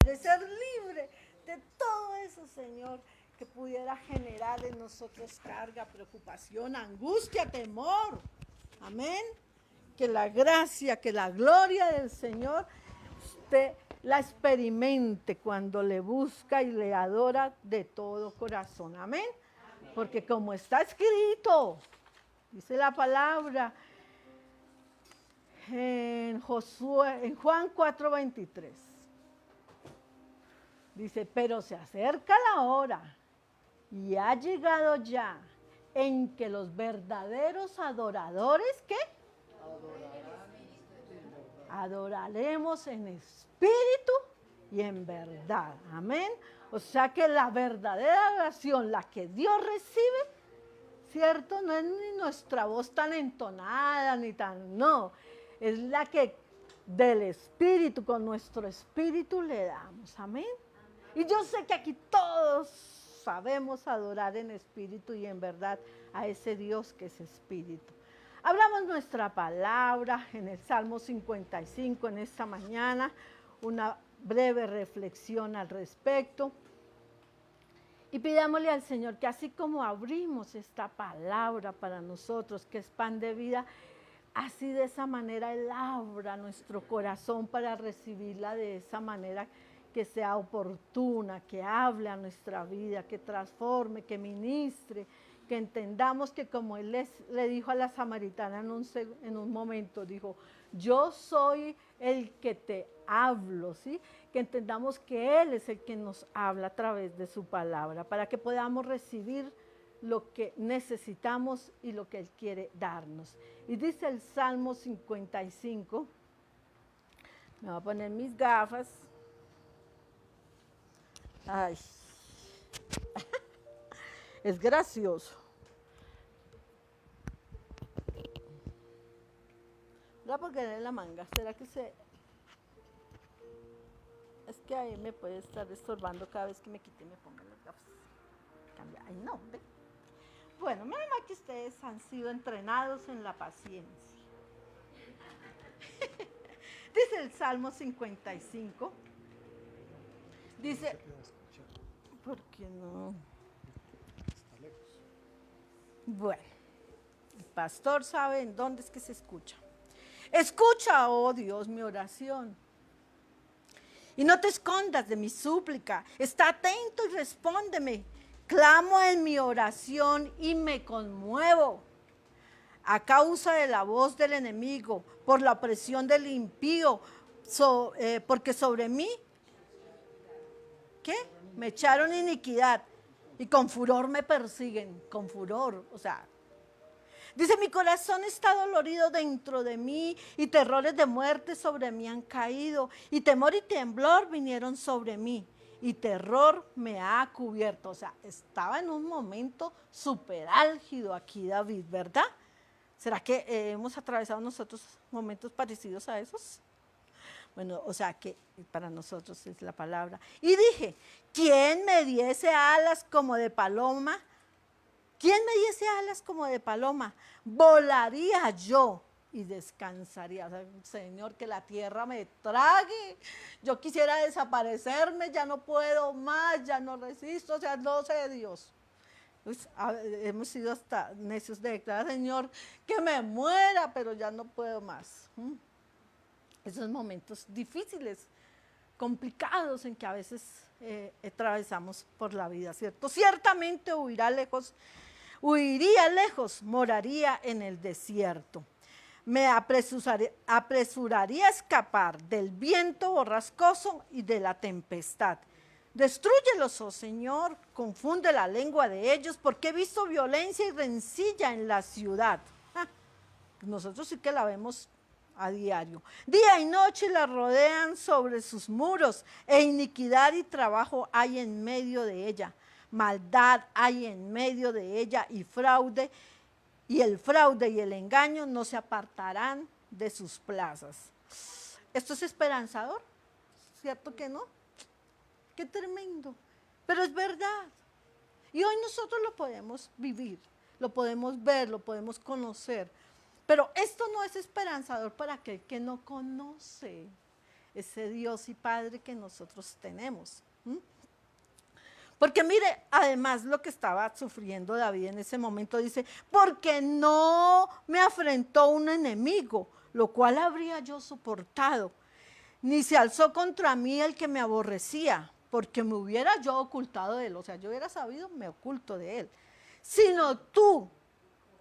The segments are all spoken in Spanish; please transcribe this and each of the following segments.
Padre, ser libre de todo eso, Señor, que pudiera generar en nosotros carga, preocupación, angustia, temor. Amén. Que la gracia, que la gloria del Señor usted la experimente cuando le busca y le adora de todo corazón. Amén. Porque como está escrito, dice la palabra en Juan 4:23. Dice, pero se acerca la hora y ha llegado ya en que los verdaderos adoradores, ¿qué? Adoraremos en espíritu y en verdad. Amén. O sea que la verdadera oración, la que Dios recibe, ¿cierto? No es ni nuestra voz tan entonada, ni tan, no. Es la que del espíritu, con nuestro espíritu le damos. Amén. Y yo sé que aquí todos sabemos adorar en espíritu y en verdad a ese Dios que es espíritu. Hablamos nuestra palabra en el Salmo 55 en esta mañana, una breve reflexión al respecto. Y pidámosle al Señor que así como abrimos esta palabra para nosotros, que es pan de vida, así de esa manera Él abra nuestro corazón para recibirla de esa manera que sea oportuna, que hable a nuestra vida, que transforme, que ministre, que entendamos que como Él le dijo a la samaritana en un momento, dijo, yo soy el que te hablo, ¿sí? Que entendamos que Él es el que nos habla a través de su palabra, para que podamos recibir lo que necesitamos y lo que Él quiere darnos. Y dice el Salmo 55, me voy a poner mis gafas. Ay, es gracioso. La porque en la manga, ¿será que se...? Es que ahí me puede estar estorbando cada vez que me quite y me ponga las gafas. Cambia. Ay, no, ¿ve? Bueno, menos mal que ustedes han sido entrenados en la paciencia. Dice el Salmo 55. Dice... ¿Por qué no? Está lejos. Bueno, el pastor sabe en dónde es que se escucha. Escucha, oh Dios, mi oración. Y no te escondas de mi súplica. Está atento y respóndeme. Clamo en mi oración y me conmuevo. A causa de la voz del enemigo, por la opresión del impío, porque sobre mí, ¿qué? Me echaron iniquidad y con furor me persiguen, con furor, o sea. Dice, mi corazón está dolorido dentro de mí y terrores de muerte sobre mí han caído y temor y temblor vinieron sobre mí y terror me ha cubierto. O sea, estaba en un momento súper álgido aquí David, ¿verdad? ¿Será que hemos atravesado nosotros momentos parecidos a esos? Bueno, o sea que para nosotros es la palabra. Y dije, ¿quién me diese alas como de paloma? ¿Quién me diese alas como de paloma? Volaría yo y descansaría. O sea, Señor, que la tierra me trague. Yo quisiera desaparecerme, ya no puedo más, ya no resisto, o sea, no sé Dios. Pues, hemos sido hasta necios de declarar, Señor, que me muera, pero ya no puedo más. Esos momentos difíciles, complicados en que a veces atravesamos por la vida, ¿cierto? Ciertamente huiría lejos, moraría en el desierto. Me apresuraría a escapar del viento borrascoso y de la tempestad. Destrúyelos, oh Señor, confunde la lengua de ellos, porque he visto violencia y rencilla en la ciudad. Nosotros sí que la vemos a diario. Día y noche la rodean sobre sus muros, e iniquidad y trabajo hay en medio de ella. Maldad hay en medio de ella y fraude, y el fraude y el engaño no se apartarán de sus plazas. ¿Esto es esperanzador? ¿Cierto que no? Qué tremendo, pero es verdad. Y hoy nosotros lo podemos vivir, lo podemos ver, lo podemos conocer. Pero esto no es esperanzador para aquel que no conoce. ese Dios y Padre que nosotros tenemos. Porque mire, además lo que estaba sufriendo David en ese momento, dice, porque no me afrentó un enemigo, lo cual habría yo soportado, ni se alzó contra mí el que me aborrecía, porque me hubiera yo ocultado de él, o sea, yo hubiera sabido, me oculto de él, sino tú,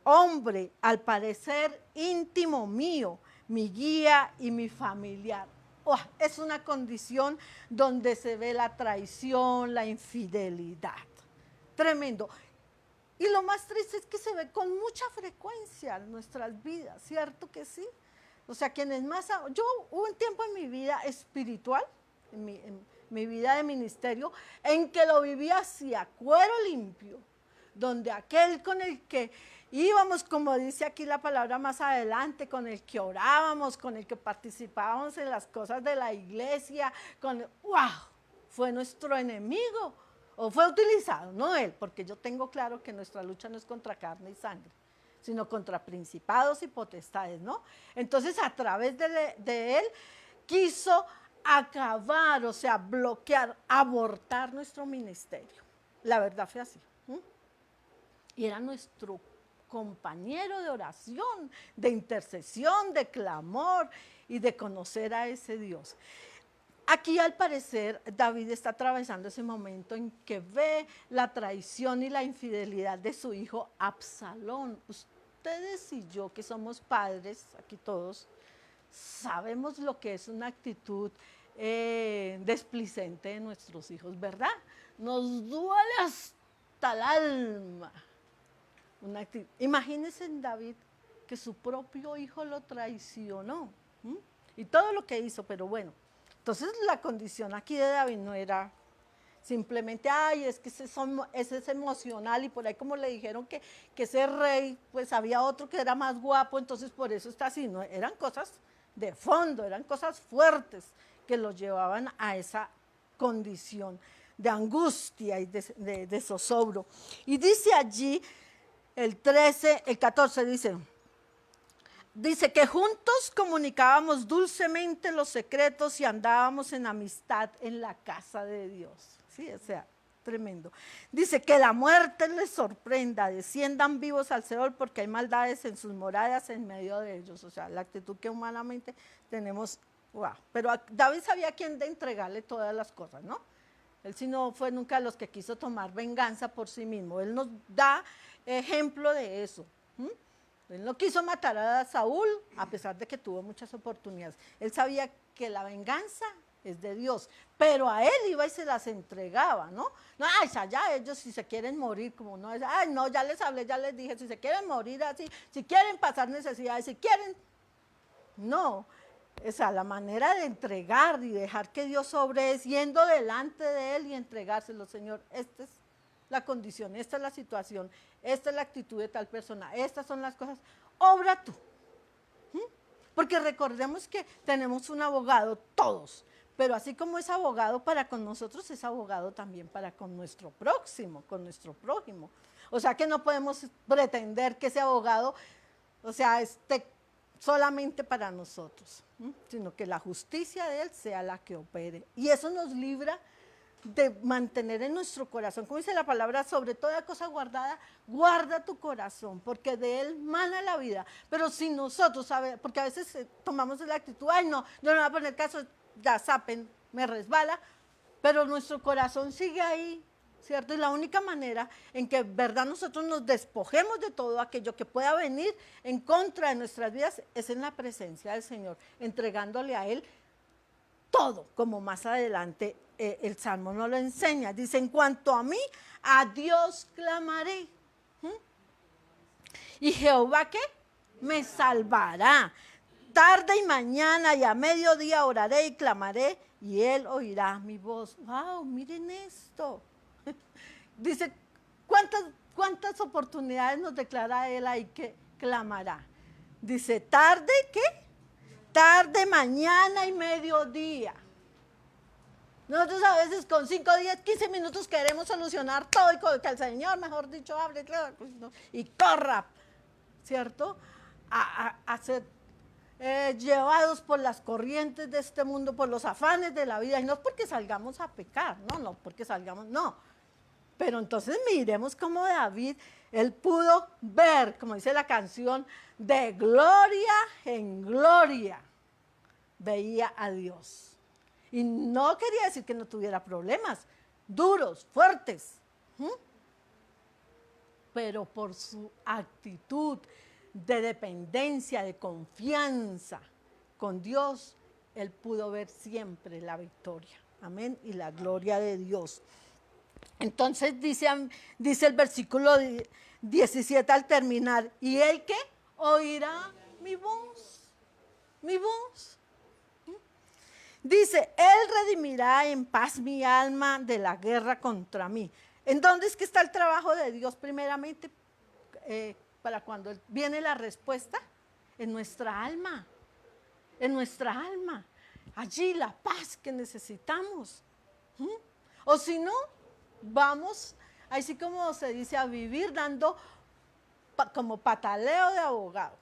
hombre, al parecer íntimo mío, mi guía y mi familiar. Oh, es una condición donde se ve la traición, la infidelidad. Tremendo. Y lo más triste es que se ve con mucha frecuencia en nuestras vidas, ¿cierto que sí? O sea, quienes más... Yo hubo un tiempo en mi vida espiritual, en mi vida de ministerio, en que lo vivía así, a cuero limpio, donde aquel con el que íbamos, como dice aquí la palabra más adelante, con el que orábamos, con el que participábamos en las cosas de la iglesia, ¡wow! Fue nuestro enemigo, o fue utilizado, no él, porque yo tengo claro que nuestra lucha no es contra carne y sangre, sino contra principados y potestades, ¿no? Entonces, a través de él, quiso acabar, o sea, bloquear, abortar nuestro ministerio. La verdad fue así. Y era nuestro compañero de oración, de intercesión, de clamor y de conocer a ese Dios. Aquí al parecer David está atravesando ese momento en que ve la traición y la infidelidad de su hijo Absalón. Ustedes y yo que somos padres, aquí todos, sabemos lo que es una actitud desplicente de nuestros hijos, ¿verdad? Nos duele hasta el alma. Imagínense en David que su propio hijo lo traicionó, y todo lo que hizo, pero bueno, entonces la condición aquí de David no era simplemente, ay, es que ese es emocional y por ahí como le dijeron que ese rey, pues había otro que era más guapo, entonces por eso está así, no, eran cosas de fondo, eran cosas fuertes que lo llevaban a esa condición de angustia y de zozobro. Y dice allí, el 14 dice que juntos comunicábamos dulcemente los secretos y andábamos en amistad en la casa de Dios. Sí, o sea, tremendo. Dice que la muerte les sorprenda, desciendan vivos al Seol porque hay maldades en sus moradas en medio de ellos. O sea, la actitud que humanamente tenemos, wow. Pero David sabía a quién de entregarle todas las cosas, ¿no? Él sí no fue nunca de los que quiso tomar venganza por sí mismo. Él nos da ejemplo de eso. Él no quiso matar a Saúl, a pesar de que tuvo muchas oportunidades. Él sabía que la venganza es de Dios, pero a él iba y se las entregaba, ¿no? No, ay, allá ellos si se quieren morir, como no es, ay, no, ya les hablé, ya les dije, si se quieren morir así, si quieren pasar necesidades, si quieren, no. Esa la manera de entregar y dejar que Dios obre es yendo delante de Él y entregárselo, Señor. Esta es la condición, esta es la situación, esta es la actitud de tal persona, estas son las cosas. Obra tú. Porque recordemos que tenemos un abogado, todos, pero así como es abogado para con nosotros, es abogado también para con nuestro próximo, con nuestro prójimo. O sea que no podemos pretender que ese abogado, o sea, esté solamente para nosotros, sino que la justicia de Él sea la que opere. Y eso nos libra de mantener en nuestro corazón, como dice la palabra, sobre toda cosa guardada, guarda tu corazón, porque de él mana la vida. Pero si nosotros, porque a veces tomamos la actitud, ay no, yo no me voy a poner caso, ya saben, me resbala, pero nuestro corazón sigue ahí, ¿cierto? Y la única manera en que, verdad, nosotros nos despojemos de todo aquello que pueda venir en contra de nuestras vidas es en la presencia del Señor, entregándole a Él todo, como más adelante el Salmo nos lo enseña. Dice, en cuanto a mí, a Dios clamaré. ¿Y Jehová qué? Me salvará. Tarde y mañana y a mediodía oraré y clamaré y Él oirá mi voz. ¡Wow! Miren esto. Dice, ¿cuántas oportunidades nos declara Él ahí que clamará? Dice, tarde, ¿qué? Tarde, mañana y mediodía. Nosotros a veces con 5, 10, 15 minutos queremos solucionar todo y que el Señor, mejor dicho, hable y corra, ¿cierto? A hacer llevados por las corrientes de este mundo, por los afanes de la vida, y no es porque salgamos a pecar, no porque salgamos, no. Pero entonces miremos cómo David, él pudo ver, como dice la canción, de gloria en gloria, veía a Dios. Y no quería decir que no tuviera problemas duros, fuertes, pero por su actitud de dependencia, de confianza con Dios, él pudo ver siempre la victoria. Amén. Y la gloria de Dios. Entonces dice el versículo 17 al terminar, ¿y él qué? Oirá mi voz, mi voz. Dice, él redimirá en paz mi alma de la guerra contra mí. ¿En dónde es que está el trabajo de Dios primeramente? Para cuando viene la respuesta, en nuestra alma, en nuestra alma. Allí la paz que necesitamos. O si no, vamos, así como se dice, a vivir dando como pataleo de abogado.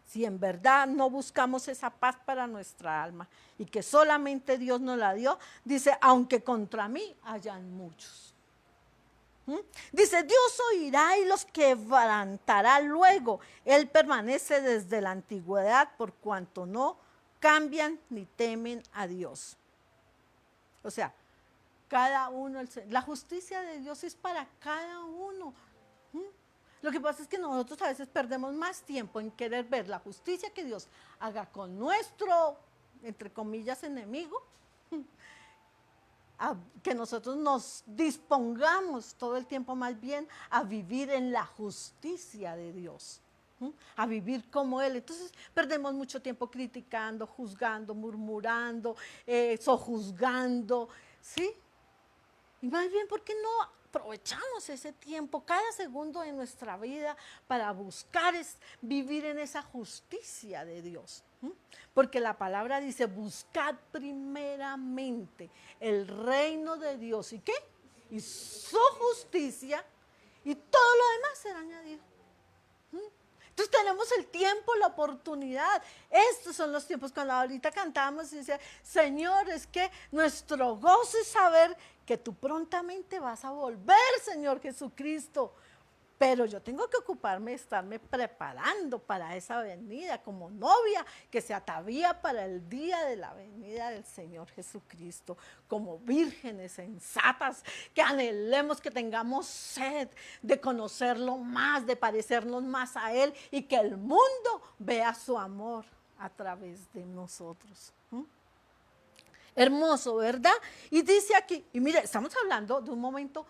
Si en verdad no buscamos esa paz para nuestra alma y que solamente Dios nos la dio, dice, aunque contra mí hayan muchos. Dice, Dios oirá y los quebrantará luego. Él permanece desde la antigüedad por cuanto no cambian ni temen a Dios. O sea, cada uno, la justicia de Dios es para cada uno. Lo que pasa es que nosotros a veces perdemos más tiempo en querer ver la justicia que Dios haga con nuestro, entre comillas, enemigo, que nosotros nos dispongamos todo el tiempo más bien a vivir en la justicia de Dios, a vivir como Él. Entonces perdemos mucho tiempo criticando, juzgando, murmurando, sojuzgando, ¿sí? Y más bien, ¿por qué no aprovechamos ese tiempo, cada segundo de nuestra vida, para buscar vivir en esa justicia de Dios? Porque la palabra dice, buscad primeramente el reino de Dios. ¿Y qué? Y su justicia, y todo lo demás será añadido. Entonces tenemos el tiempo, la oportunidad. Estos son los tiempos. Cuando ahorita cantábamos y decía, Señor, es que nuestro gozo es saber que tú prontamente vas a volver, Señor Jesucristo. Pero yo tengo que ocuparme de estarme preparando para esa venida como novia que se atavía para el día de la venida del Señor Jesucristo, como vírgenes sensatas, que anhelemos, que tengamos sed de conocerlo más, de parecernos más a Él y que el mundo vea su amor a través de nosotros. Hermoso, ¿verdad? Y dice aquí, y mire, estamos hablando de un momento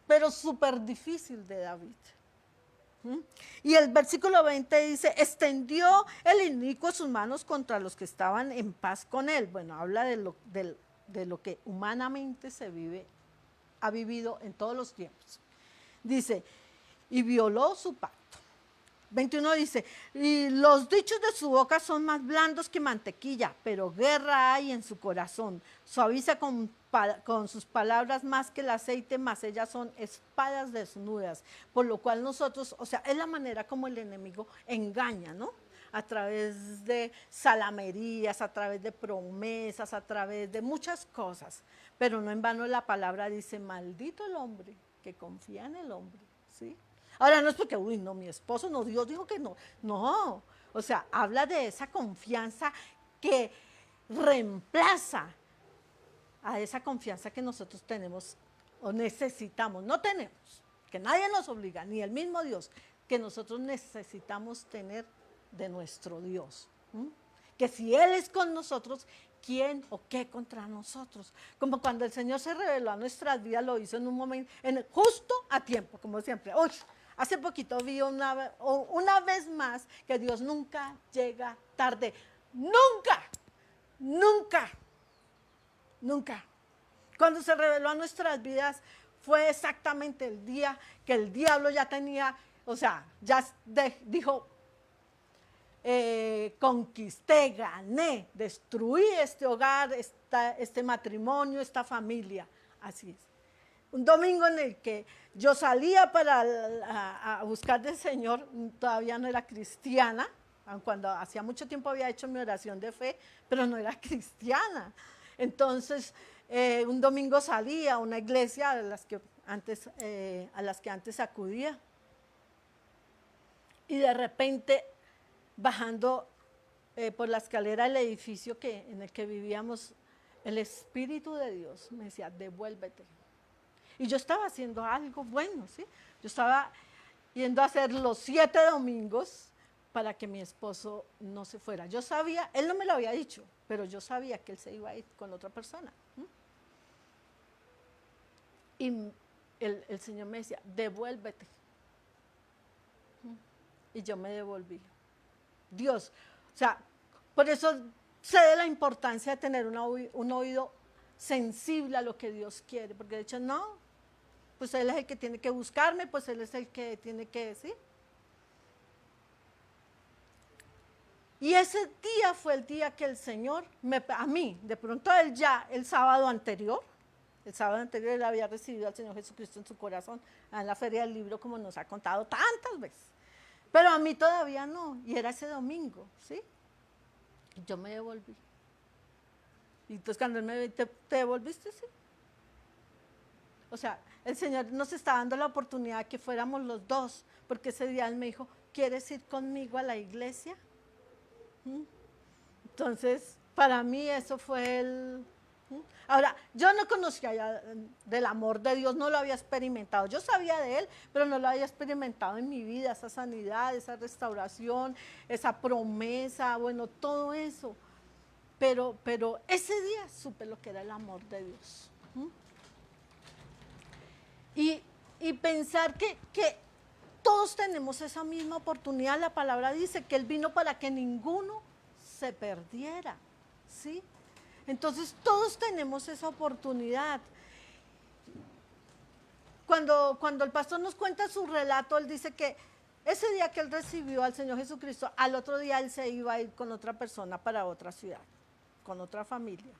pero súper difícil de David. Y el versículo 20 dice, extendió el inicuo sus manos contra los que estaban en paz con él. Bueno, habla de lo que humanamente ha vivido en todos los tiempos. Dice, y violó su pacto. 21 dice, y los dichos de su boca son más blandos que mantequilla, pero guerra hay en su corazón. Suaviza con sus palabras más que el aceite, más ellas son espadas desnudas. Por lo cual nosotros, o sea, es la manera como el enemigo engaña, ¿no? A través de salamerías, a través de promesas, a través de muchas cosas. Pero no en vano la palabra dice, maldito el hombre que confía en el hombre, ¿sí? Ahora no es porque, uy, no, mi esposo, no, Dios dijo que no. No, o sea, habla de esa confianza que reemplaza a esa confianza que nosotros tenemos o necesitamos. No tenemos, que nadie nos obliga, ni el mismo Dios, que nosotros necesitamos tener de nuestro Dios. Que si Él es con nosotros, ¿quién o qué contra nosotros? Como cuando el Señor se reveló a nuestras vidas, lo hizo en un momento, justo a tiempo, como siempre. Uy, hace poquito vi una vez más que Dios nunca llega tarde. Nunca, nunca, nunca. Cuando se reveló a nuestras vidas fue exactamente el día que el diablo ya tenía, o sea, ya dijo, conquisté, gané, destruí este hogar, este matrimonio, esta familia. Así es. Un domingo en el que yo salía a buscar del Señor, todavía no era cristiana, aun cuando hacía mucho tiempo había hecho mi oración de fe, pero no era cristiana. Entonces, un domingo salía a una iglesia a las que antes acudía. Y de repente, bajando por la escalera del edificio en el que vivíamos, el Espíritu de Dios me decía, devuélvete. Y yo estaba haciendo algo bueno, ¿sí? Yo estaba yendo a hacer los 7 domingos para que mi esposo no se fuera. Yo sabía, él no me lo había dicho, pero yo sabía que él se iba a ir con otra persona. Y el Señor me decía, devuélvete. Y yo me devolví. Dios, o sea, por eso sé de la importancia de tener un oído sensible a lo que Dios quiere, porque de hecho no, pues Él es el que tiene que buscarme, pues Él es el que tiene que decir. Y ese día fue el día que el Señor, a mí, de pronto él ya, el sábado anterior él había recibido al Señor Jesucristo en su corazón, en la Feria del Libro, como nos ha contado tantas veces. Pero a mí todavía no, y era ese domingo, ¿sí? Y yo me devolví. Y entonces cuando él me dijo, ¿te devolviste? Sí. O sea, el Señor nos está dando la oportunidad de que fuéramos los dos, porque ese día él me dijo, ¿quieres ir conmigo a la iglesia? Entonces, para mí eso fue el... Ahora, yo no conocía ya del amor de Dios, no lo había experimentado. Yo sabía de Él, pero no lo había experimentado en mi vida, esa sanidad, esa restauración, esa promesa, bueno, todo eso. Pero ese día supe lo que era el amor de Dios. Y pensar que todos tenemos esa misma oportunidad. La palabra dice que Él vino para que ninguno se perdiera, ¿sí? Entonces todos tenemos esa oportunidad. Cuando el pastor nos cuenta su relato, él dice que ese día que él recibió al Señor Jesucristo, al otro día él se iba a ir con otra persona para otra ciudad, con otra familia.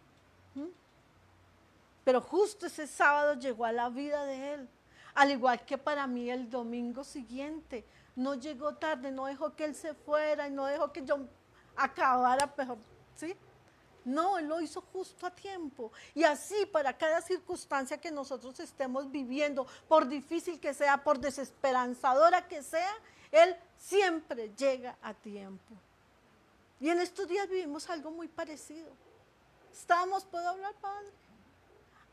Pero justo ese sábado llegó a la vida de él. Al igual que para mí el domingo siguiente, no llegó tarde, no dejó que él se fuera y no dejó que yo acabara peor, ¿sí? No, él lo hizo justo a tiempo. Y así para cada circunstancia que nosotros estemos viviendo, por difícil que sea, por desesperanzadora que sea, él siempre llega a tiempo. Y en estos días vivimos algo muy parecido. Estábamos, ¿puedo hablar, padre?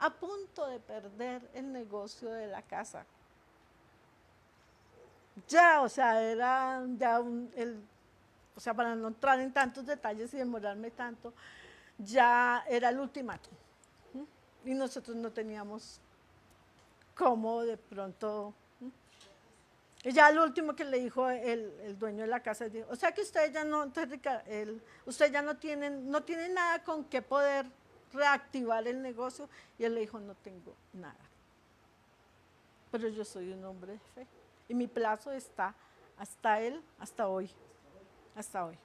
A punto de perder el negocio de la casa. Ya, o sea, era ya o sea, para no entrar en tantos detalles y demorarme tanto, ya era el ultimátum. Y nosotros no teníamos cómo de pronto. Y ya lo último que le dijo el dueño de la casa, dijo, o sea que usted ya no, usted ya no tiene nada con qué poder reactivar el negocio. Y él le dijo, no tengo nada. Pero yo soy un hombre de fe. Y mi plazo está hasta hoy. Hasta hoy.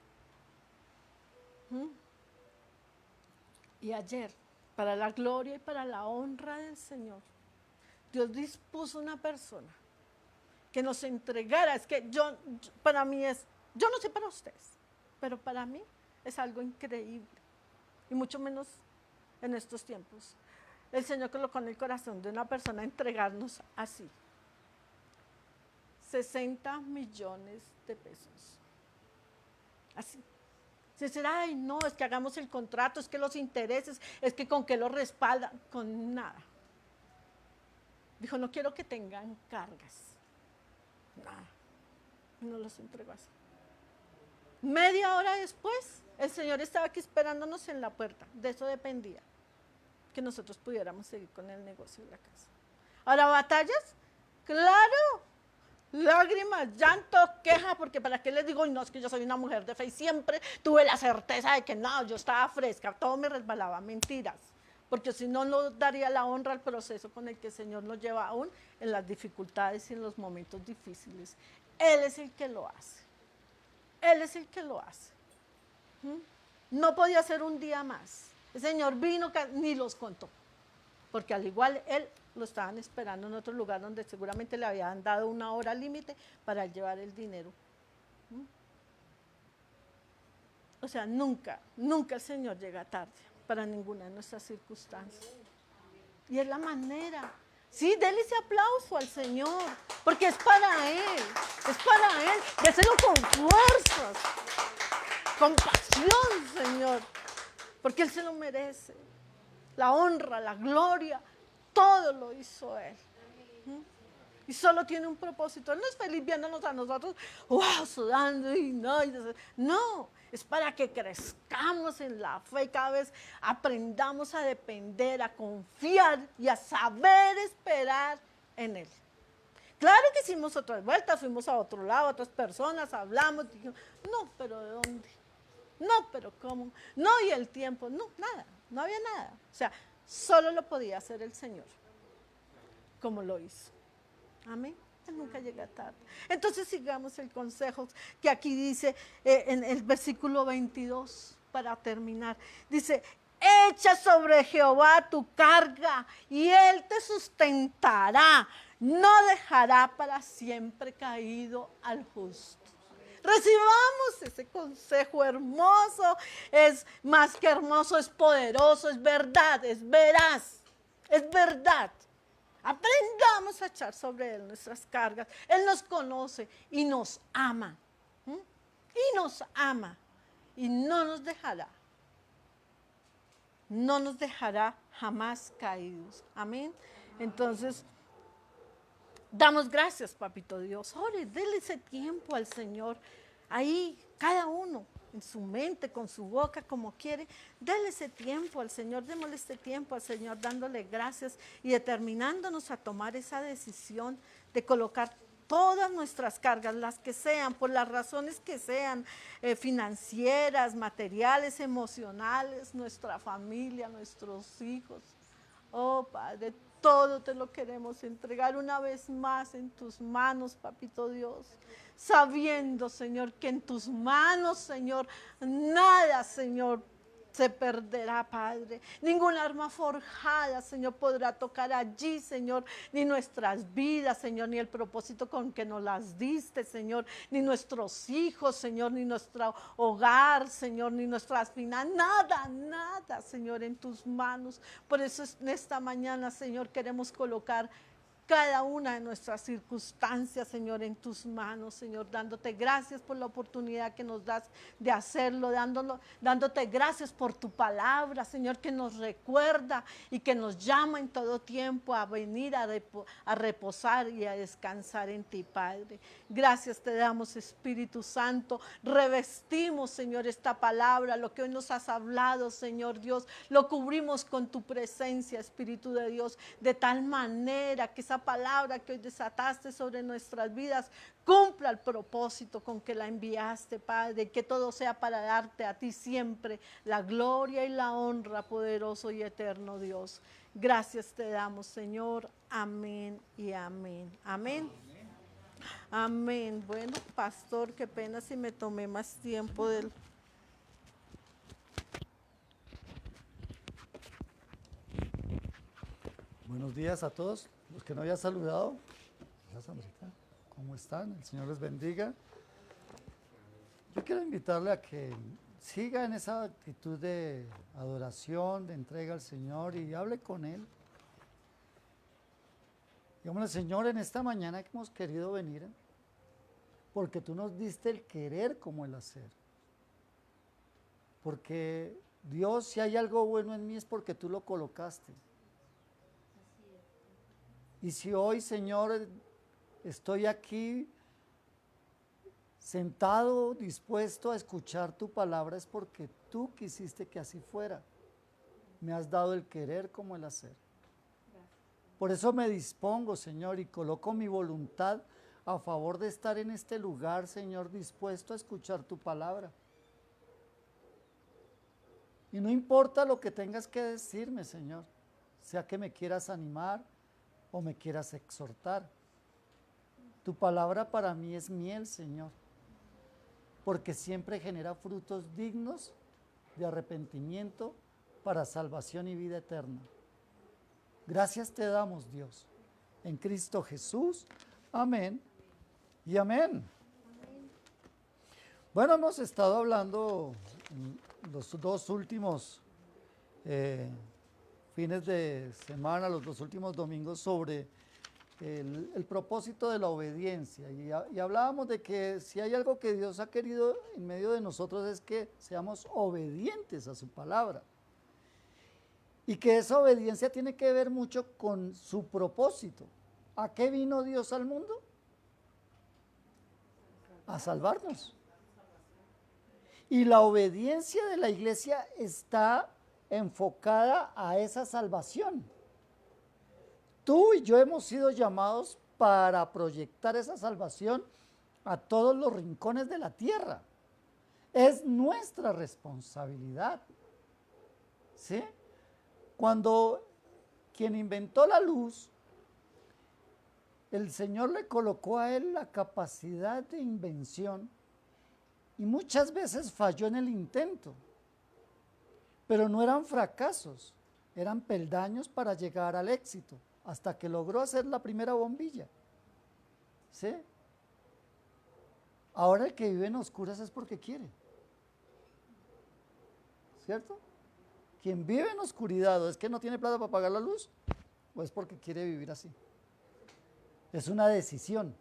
Y ayer, para la gloria y para la honra del Señor, Dios dispuso una persona que nos entregara. Es que para mí yo no sé para ustedes, pero para mí es algo increíble. Y mucho menos en estos tiempos. El Señor colocó en el corazón de una persona entregarnos así. 60 millones de pesos. Así. Se dice, ay, no, es que hagamos el contrato, es que los intereses, es que con qué lo respaldan, con nada. Dijo, no quiero que tengan cargas. Nada. Y nos los entregó así. Media hora después, el Señor estaba aquí esperándonos en la puerta. De eso dependía, que nosotros pudiéramos seguir con el negocio de la casa. Ahora, ¿batallas? Claro. Lágrimas, llanto, queja, porque para qué les digo, no, es que yo soy una mujer de fe y siempre tuve la certeza de que no, yo estaba fresca, todo me resbalaba, mentiras, porque si no, no daría la honra al proceso con el que el Señor nos lleva aún en las dificultades y en los momentos difíciles. Él es el que lo hace, Él es el que lo hace. No podía ser un día más. El Señor vino, ni los contó, porque al igual Él lo estaban esperando en otro lugar donde seguramente le habían dado una hora límite para llevar el dinero. O sea, nunca, nunca el Señor llega tarde para ninguna de nuestras circunstancias. Y es la manera. Sí, déle ese aplauso al Señor, porque es para Él, déselo con fuerzas, con pasión, Señor, porque Él se lo merece. La honra, la gloria, todo lo hizo Él. Y solo tiene un propósito. Él no es feliz viéndonos a nosotros, wow, sudando y no. No, es para que crezcamos en la fe, cada vez aprendamos a depender, a confiar y a saber esperar en Él. Claro que hicimos otras vueltas, fuimos a otro lado, otras personas, hablamos, dijimos, no, pero ¿de dónde? No, pero ¿cómo? No, y el tiempo, no, nada, no había nada. O sea, solo lo podía hacer el Señor, como lo hizo. Amén. Él nunca llega tarde. Entonces sigamos el consejo que aquí dice en el versículo 22 para terminar. Dice, echa sobre Jehová tu carga y Él te sustentará. No dejará para siempre caído al justo. Recibamos ese consejo hermoso, es más que hermoso, es poderoso, es verdad, es veraz, es verdad. Aprendamos a echar sobre Él nuestras cargas. Él nos conoce y nos ama. Y nos ama. Y no nos dejará. No nos dejará jamás caídos. Amén. Entonces, damos gracias, Papito Dios. Ore, déle ese tiempo al Señor. Ahí, cada uno, en su mente, con su boca, como quiere, déle ese tiempo al Señor, démosle este tiempo al Señor, dándole gracias y determinándonos a tomar esa decisión de colocar todas nuestras cargas, las que sean, por las razones que sean, financieras, materiales, emocionales, nuestra familia, nuestros hijos. Oh, Padre, todo te lo queremos entregar una vez más en tus manos, Papito Dios. Sabiendo, Señor, que en tus manos, Señor, nada, Señor, se perderá, Padre. Ningún arma forjada, Señor, podrá tocar allí, Señor, ni nuestras vidas, Señor, ni el propósito con que nos las diste, Señor, ni nuestros hijos, Señor, ni nuestro hogar, Señor, ni nuestras finanzas, nada, nada, Señor, en tus manos. Por eso en esta mañana, Señor, queremos colocar cada una de nuestras circunstancias, Señor, en tus manos, Señor, dándote gracias por la oportunidad que nos das de hacerlo, dándote gracias por tu palabra, Señor, que nos recuerda y que nos llama en todo tiempo a venir a reposar y a descansar en ti, Padre. Gracias te damos, Espíritu Santo. Revestimos, Señor, esta palabra, lo que hoy nos has hablado, Señor Dios, lo cubrimos con tu presencia, Espíritu de Dios, de tal manera que esa palabra que hoy desataste sobre nuestras vidas cumpla el propósito con que la enviaste, Padre, que todo sea para darte a ti siempre la gloria y la honra, poderoso y eterno Dios. Gracias te damos, Señor. Amén y amén. Amén. Amén. Bueno, pastor, qué pena si me tomé más tiempo del... Buenos días a todos los que no había saludado. Hola, Sandrita. ¿Cómo están? El Señor les bendiga. Yo quiero invitarle a que siga en esa actitud de adoración, de entrega al Señor y hable con Él. Digámosle, Señor, en esta mañana que hemos querido venir, porque tú nos diste el querer como el hacer. Porque Dios, si hay algo bueno en mí es porque tú lo colocaste. Y si hoy, Señor, estoy aquí sentado, dispuesto a escuchar tu palabra, es porque tú quisiste que así fuera. Me has dado el querer como el hacer. Por eso me dispongo, Señor, y coloco mi voluntad a favor de estar en este lugar, Señor, dispuesto a escuchar tu palabra. Y no importa lo que tengas que decirme, Señor, sea que me quieras animar o me quieras exhortar. Tu palabra para mí es miel, Señor, porque siempre genera frutos dignos de arrepentimiento para salvación y vida eterna. Gracias te damos, Dios, en Cristo Jesús. Amén y amén. Bueno, hemos estado hablando los dos últimos fines de semana, los dos últimos domingos, sobre el propósito de la obediencia. Y hablábamos de que si hay algo que Dios ha querido en medio de nosotros es que seamos obedientes a su palabra. Y que esa obediencia tiene que ver mucho con su propósito. ¿A qué vino Dios al mundo? A salvarnos. Y la obediencia de la iglesia está enfocada a esa salvación. Tú y yo hemos sido llamados para proyectar esa salvación a todos los rincones de la tierra. Es nuestra responsabilidad. ¿Sí? Cuando quien inventó la luz, el Señor le colocó a él la capacidad de invención y muchas veces falló en el intento, pero no eran fracasos, eran peldaños para llegar al éxito, hasta que logró hacer la primera bombilla. ¿Sí? Ahora el que vive en oscuras es porque quiere. ¿Cierto? Quien vive en oscuridad o es que no tiene plata para pagar la luz, o es porque quiere vivir así. Es una decisión.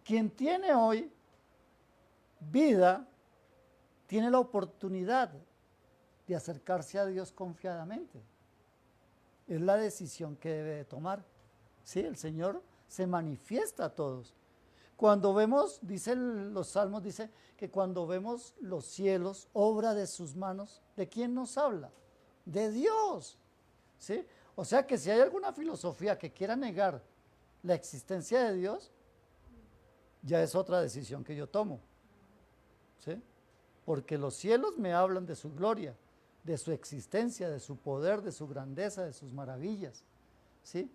Quien tiene hoy vida, tiene la oportunidad de acercarse a Dios confiadamente. Es la decisión que debe de tomar. Sí, el Señor se manifiesta a todos. Cuando vemos, dicen los salmos, dice que cuando vemos los cielos, obra de sus manos, ¿de quién nos habla? De Dios. ¿Sí? O sea que si hay alguna filosofía que quiera negar la existencia de Dios, ya es otra decisión que yo tomo. ¿Sí? Porque los cielos me hablan de su gloria, de su existencia, de su poder, de su grandeza, de sus maravillas. ¿Sí?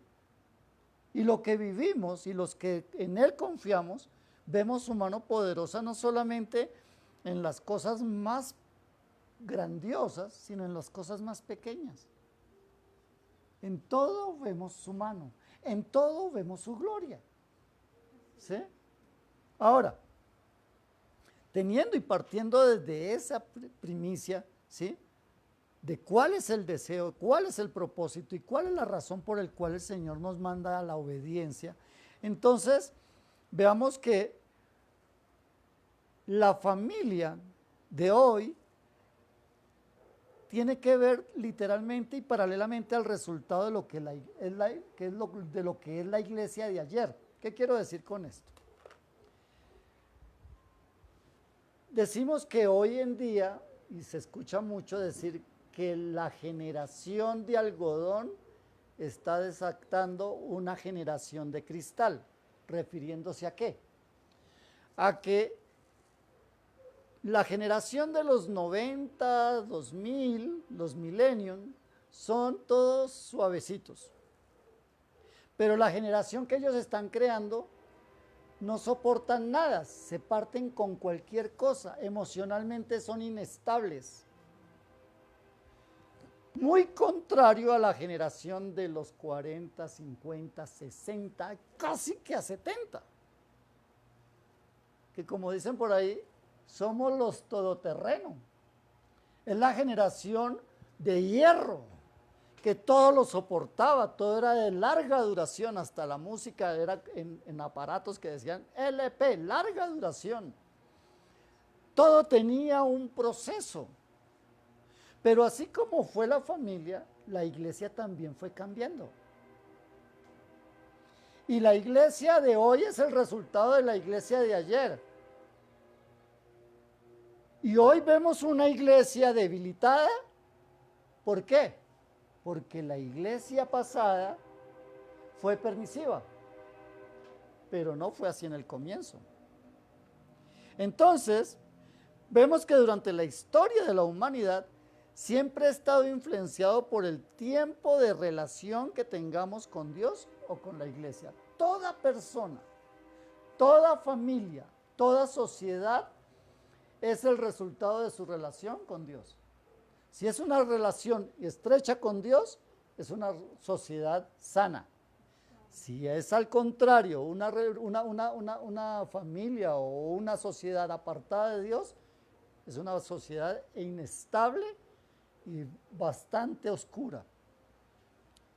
Y lo que vivimos y los que en Él confiamos, vemos su mano poderosa no solamente en las cosas más grandiosas, sino en las cosas más pequeñas. En todo vemos su mano, en todo vemos su gloria. ¿Sí? Ahora, teniendo y partiendo desde esa primicia, ¿sí?, de cuál es el deseo, cuál es el propósito y cuál es la razón por la cual el Señor nos manda a la obediencia, entonces veamos que la familia de hoy tiene que ver literalmente y paralelamente al resultado de lo que es la iglesia de ayer. ¿Qué quiero decir con esto? Decimos que hoy en día, y se escucha mucho decir que la generación de algodón está desatando una generación de cristal, refiriéndose ¿a qué? A que la generación de los 90, 2000, los millennials, son todos suavecitos. Pero la generación que ellos están creando no soportan nada, se parten con cualquier cosa, emocionalmente son inestables. Muy contrario a la generación de los 40, 50, 60, casi que a 70. Que como dicen por ahí, somos los todoterreno. Es la generación de hierro, que todo lo soportaba, todo era de larga duración, hasta la música era en aparatos que decían LP, larga duración. Todo tenía un proceso. Pero así como fue la familia, la iglesia también fue cambiando. Y la iglesia de hoy es el resultado de la iglesia de ayer. Y hoy vemos una iglesia debilitada. ¿Por qué? Porque la iglesia pasada fue permisiva, pero no fue así en el comienzo. Entonces, vemos que durante la historia de la humanidad siempre ha estado influenciado por el tiempo de relación que tengamos con Dios o con la iglesia. Toda persona, toda familia, toda sociedad es el resultado de su relación con Dios. Si es una relación estrecha con Dios, es una sociedad sana. Si es al contrario, una familia o una sociedad apartada de Dios, es una sociedad inestable y bastante oscura.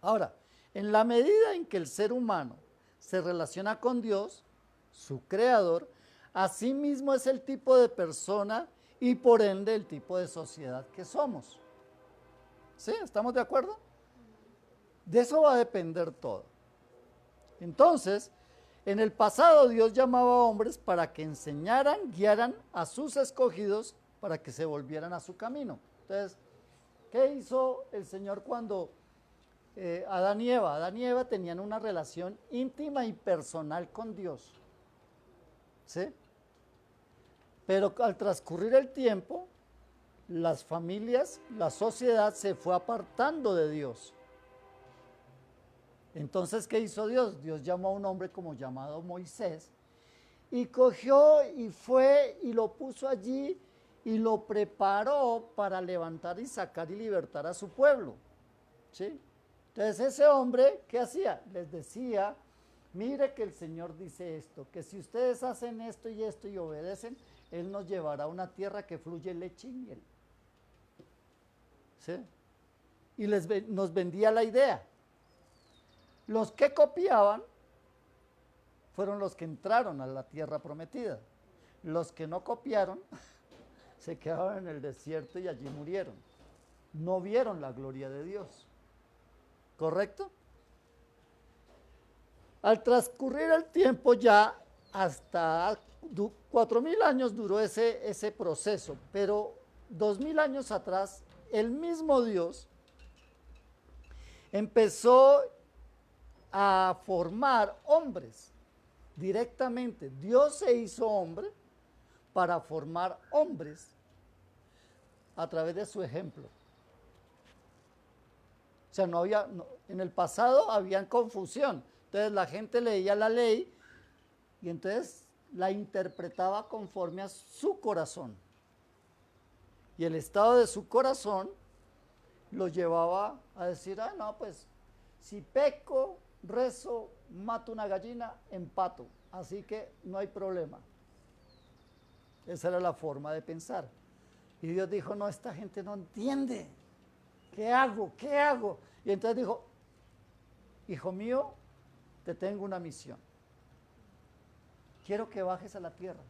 Ahora, en la medida en que el ser humano se relaciona con Dios, su creador, asimismo es el tipo de persona y por ende el tipo de sociedad que somos. ¿Sí? ¿Estamos de acuerdo? De eso va a depender todo. Entonces, en el pasado Dios llamaba a hombres para que enseñaran, guiaran a sus escogidos para que se volvieran a su camino. Entonces, ¿qué hizo el Señor cuando Adán y Eva? Adán y Eva tenían una relación íntima y personal con Dios. ¿Sí? Pero al transcurrir el tiempo, las familias, la sociedad se fue apartando de Dios. Entonces, ¿qué hizo Dios? Dios llamó a un hombre como llamado Moisés y cogió y fue y lo puso allí y lo preparó para levantar y sacar y libertar a su pueblo. ¿Sí? Entonces ese hombre, ¿qué hacía? Les decía, mire que el Señor dice esto, que si ustedes hacen esto y obedecen, Él nos llevará a una tierra que fluye leche y miel. ¿Sí? Y nos vendía la idea. Los que copiaban fueron los que entraron a la tierra prometida. Los que no copiaron se quedaron en el desierto y allí murieron. No vieron la gloria de Dios. ¿Correcto? Al transcurrir el tiempo ya hasta 4000 años duró ese proceso, pero 2000 años atrás el mismo Dios empezó a formar hombres directamente. Dios se hizo hombre para formar hombres a través de su ejemplo. O sea, en el pasado había confusión. Entonces la gente leía la ley y entonces la interpretaba conforme a su corazón. Y el estado de su corazón lo llevaba a decir, no, pues si peco, rezo, mato una gallina, empato. Así que no hay problema. Esa era la forma de pensar. Y Dios dijo, no, esta gente no entiende. ¿Qué hago? ¿Qué hago? Y entonces dijo, hijo mío, te tengo una misión. Quiero que bajes a la tierra,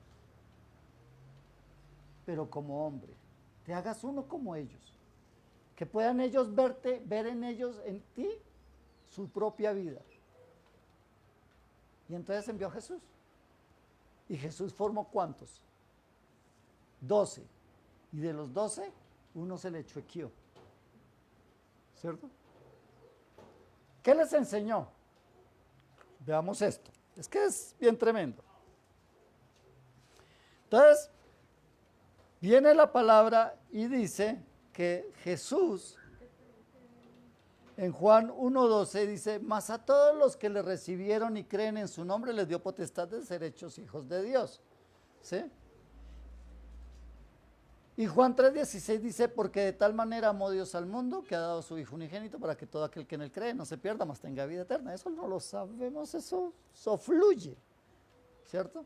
pero como hombre. Te hagas uno como ellos. Que puedan ellos verte, ver en ti, su propia vida. Y entonces envió a Jesús. Y Jesús formó ¿cuántos? 12. Y de los 12, uno se le chuequeó. ¿Cierto? ¿Qué les enseñó? Veamos esto. Es que es bien tremendo. Entonces, viene la palabra y dice que Jesús, en Juan 1:12 dice, mas a todos los que le recibieron y creen en su nombre les dio potestad de ser hechos hijos de Dios. ¿Sí? Y Juan 3:16 dice, porque de tal manera amó Dios al mundo que ha dado a su Hijo unigénito para que todo aquel que en él cree no se pierda, mas tenga vida eterna. Eso no lo sabemos, eso fluye, ¿cierto?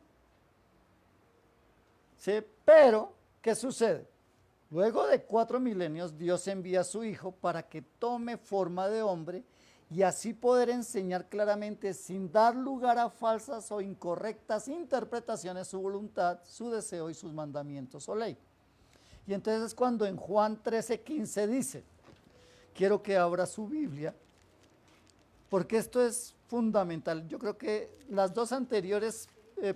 Sí, pero, ¿qué sucede? Luego de 4 milenios, Dios envía a su Hijo para que tome forma de hombre y así poder enseñar claramente, sin dar lugar a falsas o incorrectas interpretaciones, su voluntad, su deseo y sus mandamientos o ley. Y entonces es cuando en Juan 13:15 dice, quiero que abra su Biblia, porque esto es fundamental. Yo creo que las dos anteriores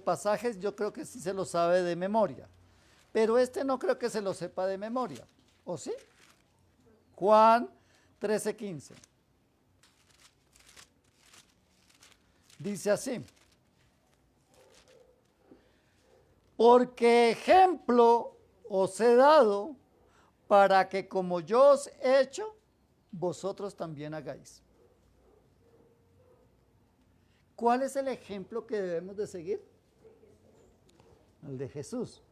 pasajes, yo creo que sí se lo sabe de memoria, pero este no creo que se lo sepa de memoria, ¿o sí? Juan 13:15. Dice así, porque ejemplo os he dado para que como yo os he hecho, vosotros también hagáis. ¿Cuál es el ejemplo que debemos de seguir? El de Jesús.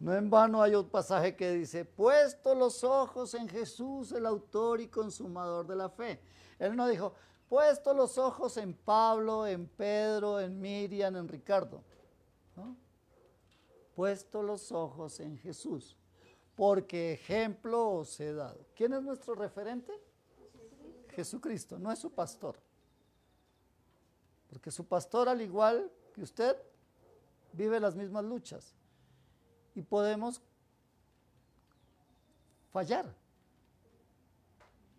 No en vano hay un pasaje que dice, puesto los ojos en Jesús, el autor y consumador de la fe. Él no dijo, puesto los ojos en Pablo, en Pedro, en Miriam, en Ricardo. ¿No? Puesto los ojos en Jesús, porque ejemplo os he dado. ¿Quién es nuestro referente? Jesucristo, no es su pastor. Porque su pastor, al igual que usted, vive las mismas luchas. Y podemos fallar.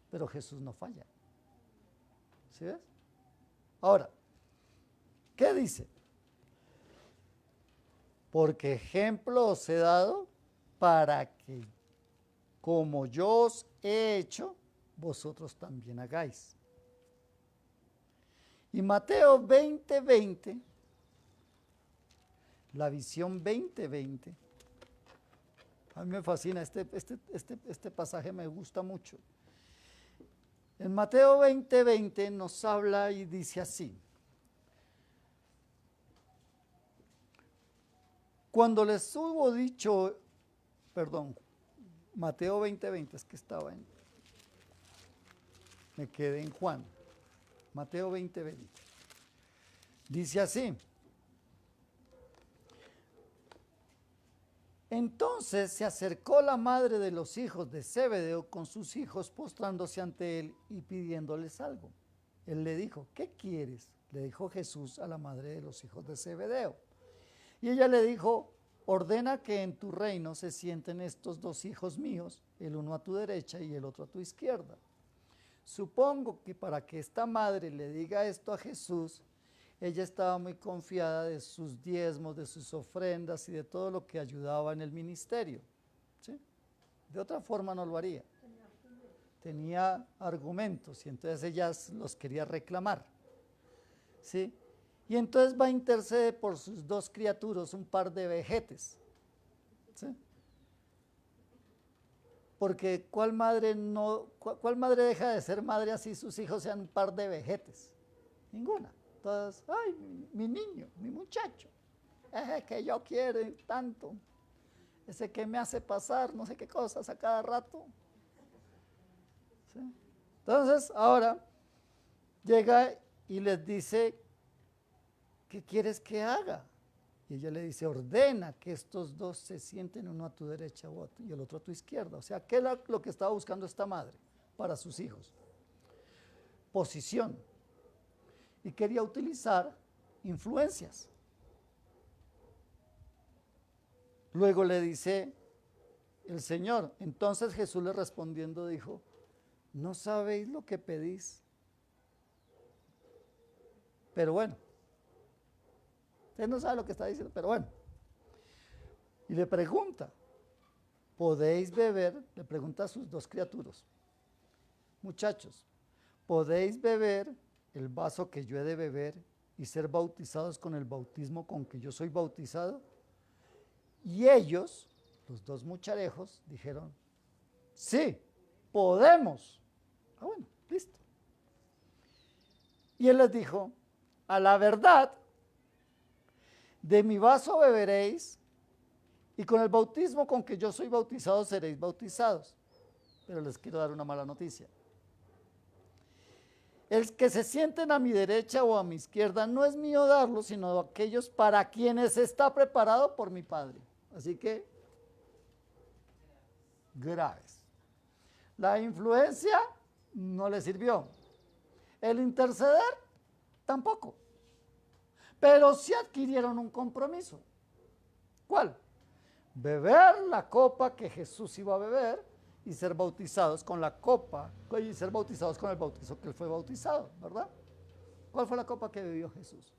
Pero Jesús no falla. ¿Sí ves? Ahora, ¿qué dice? Porque ejemplo os he dado para que, como yo os he hecho, vosotros también hagáis. Y Mateo 20:20, la visión 20:20, a mí me fascina, este pasaje me gusta mucho. En Mateo 20:20 nos habla y dice así: cuando les hubo dicho, Mateo 20:20, es que me quedé en Juan. Mateo 20:20. Dice así: entonces se acercó la madre de los hijos de Zebedeo con sus hijos, postrándose ante él y pidiéndoles algo. Él le dijo, ¿qué quieres? Le dijo Jesús a la madre de los hijos de Zebedeo. Y ella le dijo, ordena que en tu reino se sienten estos dos hijos míos, el uno a tu derecha y el otro a tu izquierda. Supongo que para que esta madre le diga esto a Jesús, ella estaba muy confiada de sus diezmos, de sus ofrendas y de todo lo que ayudaba en el ministerio. ¿Sí? De otra forma no lo haría. Tenía argumentos y entonces ella los quería reclamar. ¿Sí? Y entonces va a interceder por sus dos criaturas, un par de vejetes. ¿Sí? Porque ¿cuál madre deja de ser madre así sus hijos sean un par de vejetes? Ninguna. Todas, ay, mi niño, mi muchacho, ese que yo quiero tanto, ese que me hace pasar no sé qué cosas a cada rato. ¿Sí? Entonces, ahora llega y les dice, ¿qué quieres que haga? Y ella le dice, ordena que estos dos se sienten uno a tu derecha y el otro a tu izquierda. O sea, ¿qué es lo que estaba buscando esta madre para sus hijos? Posición. Y quería utilizar influencias. Luego le dice el Señor, entonces Jesús le respondiendo dijo, ¿no sabéis lo que pedís? Pero bueno, usted no sabe lo que está diciendo, pero bueno. Y le pregunta, ¿podéis beber? Le pregunta a sus dos criaturas, muchachos, ¿podéis beber el vaso que yo he de beber y ser bautizados con el bautismo con que yo soy bautizado? Y ellos, los dos mucharejos, dijeron, sí, podemos. Ah, bueno, listo. Y él les dijo, a la verdad, de mi vaso beberéis y con el bautismo con que yo soy bautizado seréis bautizados. Pero les quiero dar una mala noticia. El que se sienten a mi derecha o a mi izquierda no es mío darlo, sino aquellos para quienes está preparado por mi Padre. Así que, graves. La influencia no le sirvió. El interceder, tampoco. Pero sí adquirieron un compromiso. ¿Cuál? Beber la copa que Jesús iba a beber y ser bautizados con la copa, y ser bautizados con el bautizo que él fue bautizado, ¿verdad? ¿Cuál fue la copa que bebió Jesús?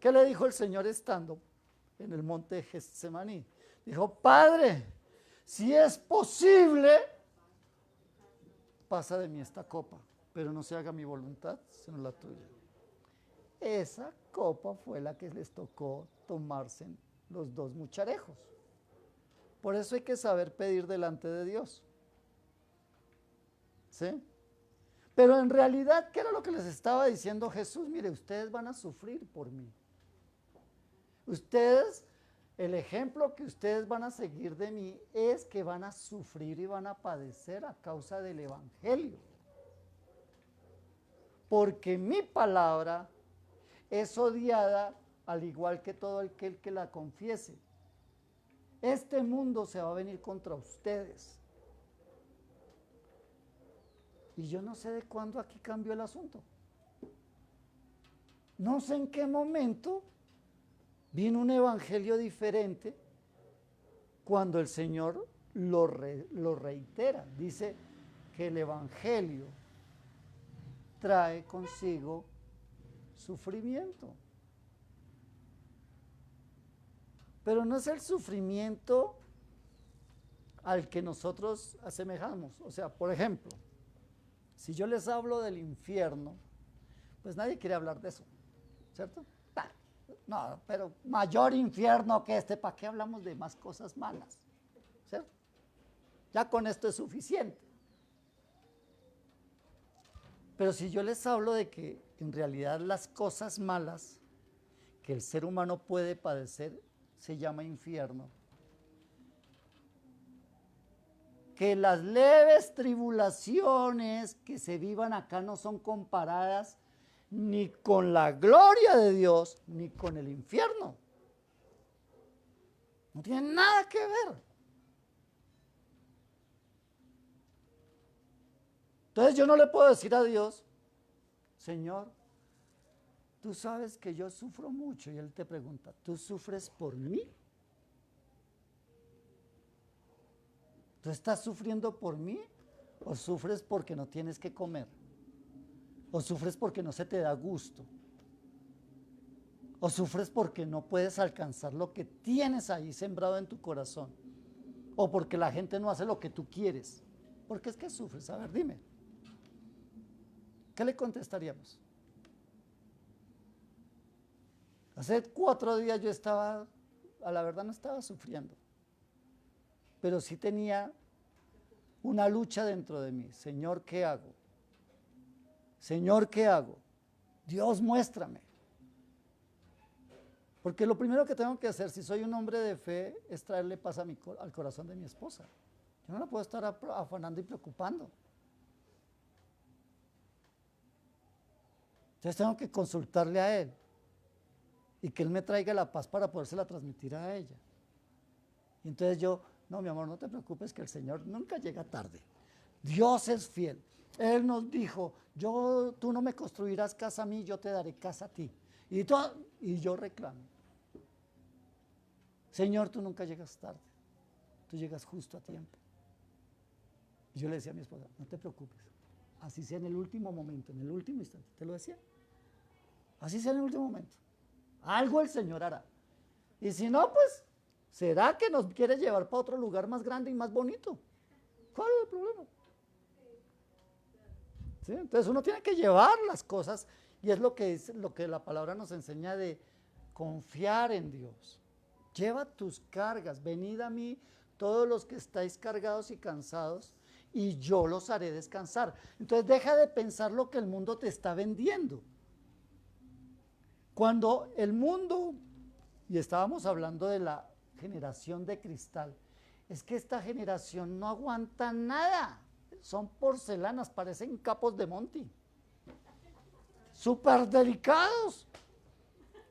¿Qué le dijo el Señor estando en el monte de Getsemaní? Dijo, Padre, si es posible, pasa de mí esta copa, pero no se haga mi voluntad, sino la tuya. Esa copa fue la que les tocó tomarse los dos mucharejos. Por eso hay que saber pedir delante de Dios. ¿Sí? Pero en realidad, ¿qué era lo que les estaba diciendo Jesús? Mire, ustedes van a sufrir por mí. Ustedes el ejemplo que ustedes van a seguir de mí es que van a sufrir y van a padecer a causa del Evangelio. Porque mi palabra es odiada al igual que todo aquel que la confiese. Este mundo se va a venir contra ustedes. Y yo no sé de cuándo aquí cambió el asunto. No sé en qué momento vino un evangelio diferente cuando el Señor lo reitera. Dice que el evangelio trae consigo sufrimiento. Pero no es el sufrimiento al que nosotros asemejamos. O sea, por ejemplo, si yo les hablo del infierno, pues nadie quiere hablar de eso, ¿cierto? No, pero mayor infierno que este, ¿para qué hablamos de más cosas malas? ¿Cierto? Ya con esto es suficiente. Pero si yo les hablo de que en realidad las cosas malas que el ser humano puede padecer se llama infierno, que las leves tribulaciones que se vivan acá no son comparadas ni con la gloria de Dios, ni con el infierno. No tienen nada que ver. Entonces yo no le puedo decir a Dios, Señor, tú sabes que yo sufro mucho. Y Él te pregunta, ¿tú sufres por mí? ¿Tú estás sufriendo por mí o sufres porque no tienes que comer? ¿O sufres porque no se te da gusto? ¿O sufres porque no puedes alcanzar lo que tienes ahí sembrado en tu corazón? ¿O porque la gente no hace lo que tú quieres? ¿Por qué es que sufres? A ver, dime. ¿Qué le contestaríamos? Hace 4 días yo estaba, a la verdad no estaba sufriendo, pero sí tenía una lucha dentro de mí. Señor, ¿qué hago? Señor, ¿qué hago? Dios, muéstrame. Porque lo primero que tengo que hacer, si soy un hombre de fe, es traerle paz al corazón de mi esposa. Yo no la puedo estar afanando y preocupando. Entonces tengo que consultarle a Él y que Él me traiga la paz para podérsela transmitir a ella. Y entonces yo, no, mi amor, no te preocupes que el Señor nunca llega tarde. Dios es fiel. Él nos dijo, tú no me construirás casa a mí, yo te daré casa a ti. Y yo reclamo. Señor, tú nunca llegas tarde, tú llegas justo a tiempo. Y yo le decía a mi esposa, no te preocupes, así sea en el último momento, en el último instante, te lo decía, así sea en el último momento, algo el Señor hará. Y si no, pues, ¿será que nos quiere llevar para otro lugar más grande y más bonito? ¿Cuál es el problema? ¿Sí? Entonces uno tiene que llevar las cosas y es lo que la palabra nos enseña de confiar en Dios. Lleva tus cargas, venid a mí todos los que estáis cargados y cansados y yo los haré descansar. Entonces deja de pensar lo que el mundo te está vendiendo. Cuando el mundo, y estábamos hablando de la generación de cristal, es que esta generación no aguanta nada. Son porcelanas, parecen capos de Monty. Súper delicados.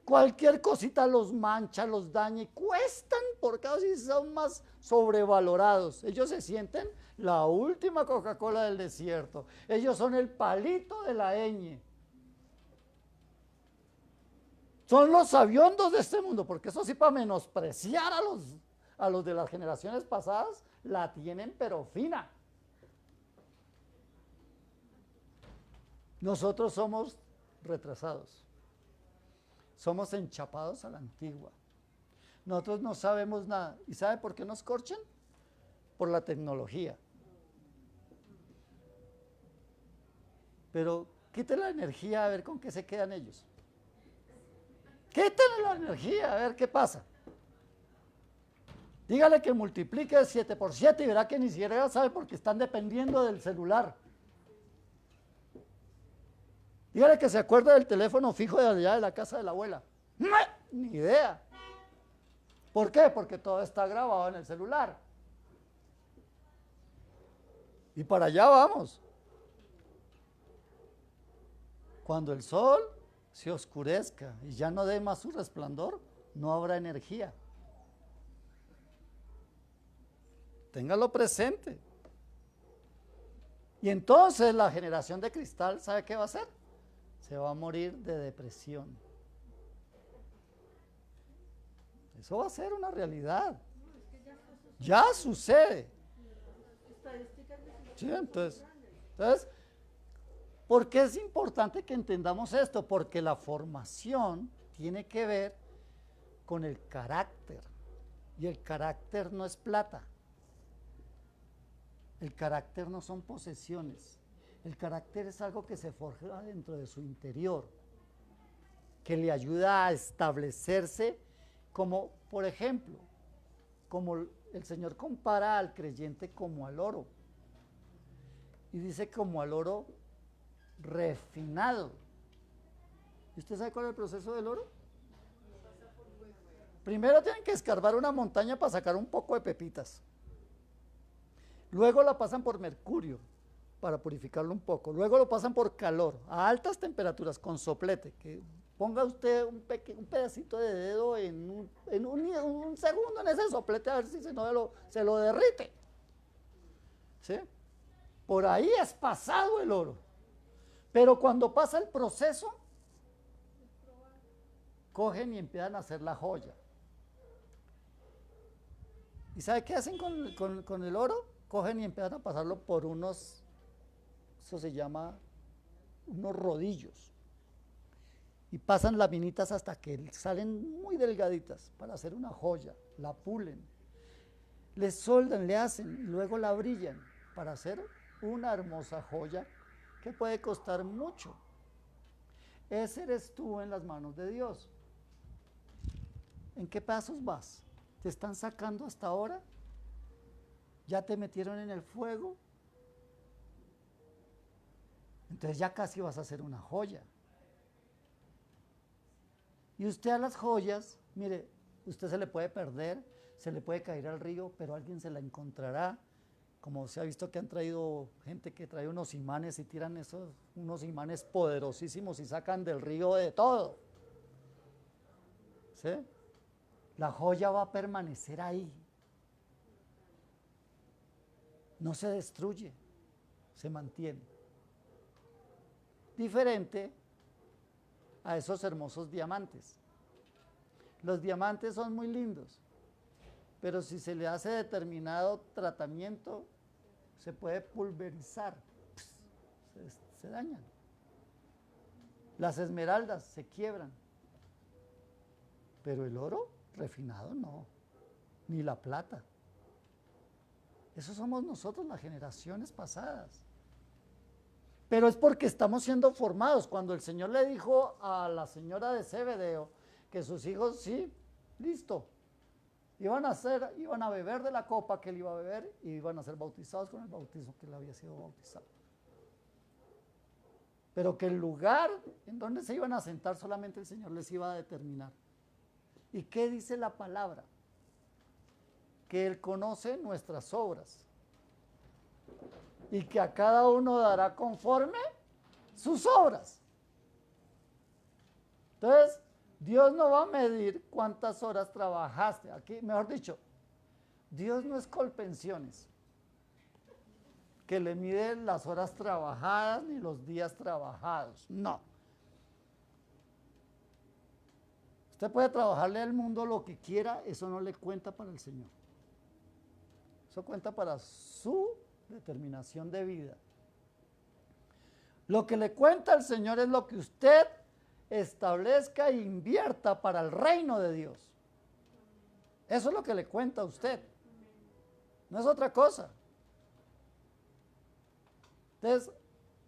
Cualquier cosita los mancha, los daña y cuestan por causa y son más sobrevalorados. Ellos se sienten la última Coca-Cola del desierto. Ellos son el palito de la ñ. Son los sabiondos de este mundo, porque eso sí, para menospreciar a los de las generaciones pasadas, la tienen pero fina. Nosotros somos retrasados. Somos enchapados a la antigua. Nosotros no sabemos nada. ¿Y sabe por qué nos corchan? Por la tecnología. Pero quítale la energía a ver con qué se quedan ellos. Quítale la energía a ver qué pasa. Dígale que multiplique 7 por 7 y verá que ni siquiera sabe porque están dependiendo del celular. Dígale que se acuerde del teléfono fijo de allá de la casa de la abuela. Ni idea. ¿Por qué? Porque todo está grabado en el celular. Y para allá vamos. Cuando el sol se oscurezca y ya no dé más su resplandor, no habrá energía. Téngalo presente. Y entonces la generación de cristal, ¿sabe qué va a hacer? Se va a morir de depresión. Eso va a ser una realidad. Ya sucede. Sí, entonces, ¿por qué es importante que entendamos esto? Porque la formación tiene que ver con el carácter. Y el carácter no es plata. El carácter no son posesiones. El carácter es algo que se forja dentro de su interior, que le ayuda a establecerse como, por ejemplo, como el Señor compara al creyente como al oro. Y dice como al oro refinado. ¿Y usted sabe cuál es el proceso del oro? Primero tienen que escarbar una montaña para sacar un poco de pepitas. Luego la pasan por mercurio para purificarlo un poco. Luego lo pasan por calor, a altas temperaturas, con soplete. Que ponga usted un pedacito de dedo en un segundo en ese soplete a ver si se lo derrite. ¿Sí? Por ahí es pasado el oro. Pero cuando pasa el proceso, cogen y empiezan a hacer la joya. ¿Y sabe qué hacen con el oro? Cogen y empiezan a pasarlo por unos, eso se llama, unos rodillos. Y pasan laminitas hasta que salen muy delgaditas para hacer una joya. La pulen, le soldan, le hacen, y luego la brillan para hacer una hermosa joya que puede costar mucho. Ese eres tú en las manos de Dios. ¿En qué pasos vas? ¿Te están sacando hasta ahora? ¿Ya te metieron en el fuego? Entonces ya casi vas a hacer una joya. Y usted a las joyas, mire, usted se le puede perder, se le puede caer al río, pero alguien se la encontrará. Como se ha visto que han traído gente que trae unos imanes y tiran unos imanes poderosísimos y sacan del río de todo. ¿Sí? La joya va a permanecer ahí. No se destruye, se mantiene. Diferente a esos hermosos diamantes. Los diamantes son muy lindos, pero si se le hace determinado tratamiento, se puede pulverizar, se dañan. Las esmeraldas se quiebran, pero el oro refinado no, ni la plata. Eso somos nosotros, las generaciones pasadas. Pero es porque estamos siendo formados. Cuando el Señor le dijo a la señora de Zebedeo que sus hijos, sí, listo, iban a beber de la copa que él iba a beber y iban a ser bautizados con el bautismo que él había sido bautizado. Pero que el lugar en donde se iban a sentar solamente el Señor les iba a determinar. ¿Y qué dice la palabra? Que Él conoce nuestras obras y que a cada uno dará conforme sus obras. Entonces, Dios no va a medir cuántas horas trabajaste. Aquí, mejor dicho, Dios no es colpensiones, que le mide las horas trabajadas ni los días trabajados. No. Usted puede trabajarle al mundo lo que quiera, eso no le cuenta para el Señor. Eso cuenta para su determinación de vida. Lo que le cuenta al Señor es lo que usted establezca e invierta para el reino de Dios. Eso es lo que le cuenta a usted. No es otra cosa. Entonces,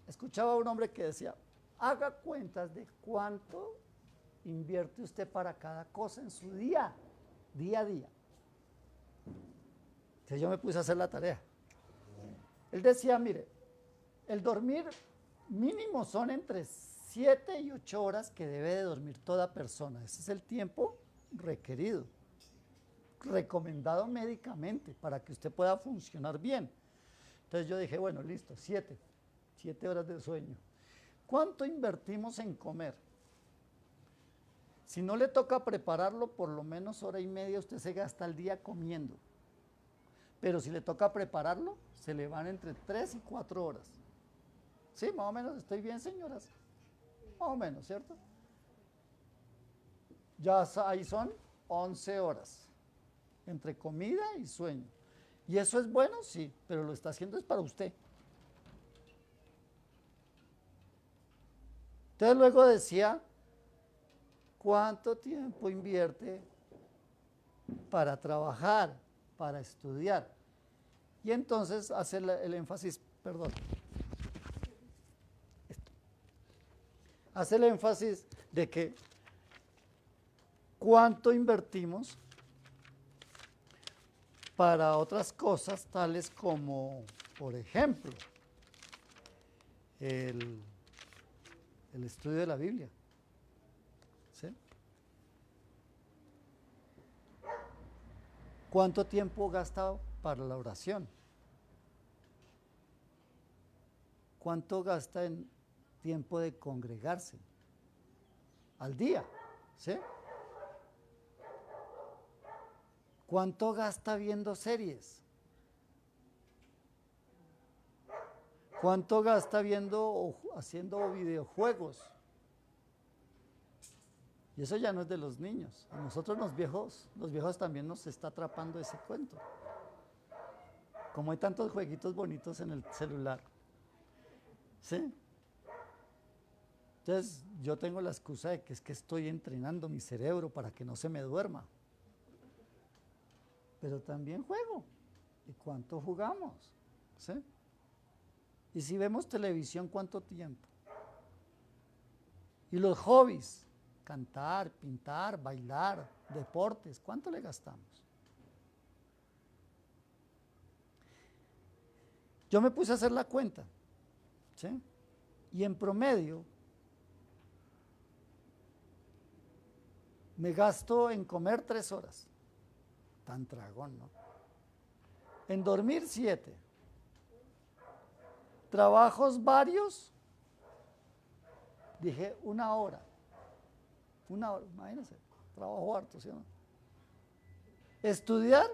escuchaba a un hombre que decía, haga cuentas de cuánto invierte usted para cada cosa en su día a día. Entonces yo me puse a hacer la tarea. Él decía, mire, el dormir mínimo son entre 7 y 8 horas que debe de dormir toda persona. Ese es el tiempo requerido. recomendado médicamente para que usted pueda funcionar bien. Entonces yo dije, bueno, listo, 7 horas de sueño. ¿Cuánto invertimos en comer? Si no le toca prepararlo, por lo menos hora y media usted se gasta el día comiendo. Pero si le toca prepararlo, se le van entre 3 y 4 horas. Sí, más o menos, estoy bien, señoras. Más o menos, ¿cierto? Ya ahí son 11 horas entre comida y sueño. ¿Y eso es bueno? Sí, pero lo está haciendo es para usted. Entonces luego decía, ¿cuánto tiempo invierte para trabajar, para estudiar? Y entonces hace el énfasis, perdón, hace el énfasis de que cuánto invertimos para otras cosas tales como, por ejemplo, el estudio de la Biblia. ¿Sí? ¿Cuánto tiempo gasta para la oración? ¿Cuánto gasta en tiempo de congregarse? Al día, ¿sí? ¿Cuánto gasta viendo series? ¿Cuánto gasta viendo o haciendo videojuegos? Y eso ya no es de los niños. A nosotros los viejos también nos está atrapando ese cuento. Como hay tantos jueguitos bonitos en el celular. ¿Sí? Entonces yo tengo la excusa de que es que estoy entrenando mi cerebro para que no se me duerma. Pero también juego. ¿Y cuánto jugamos? ¿Sí? Y si vemos televisión, ¿cuánto tiempo? Y los hobbies, cantar, pintar, bailar, deportes, ¿cuánto le gastamos? Yo me puse a hacer la cuenta, ¿sí? Y en promedio me gasto en comer 3 horas. Tan tragón, ¿no? En dormir 7. Trabajos varios, dije 1 hora. 1 hora, imagínense, trabajo harto, ¿sí o no? Estudiar,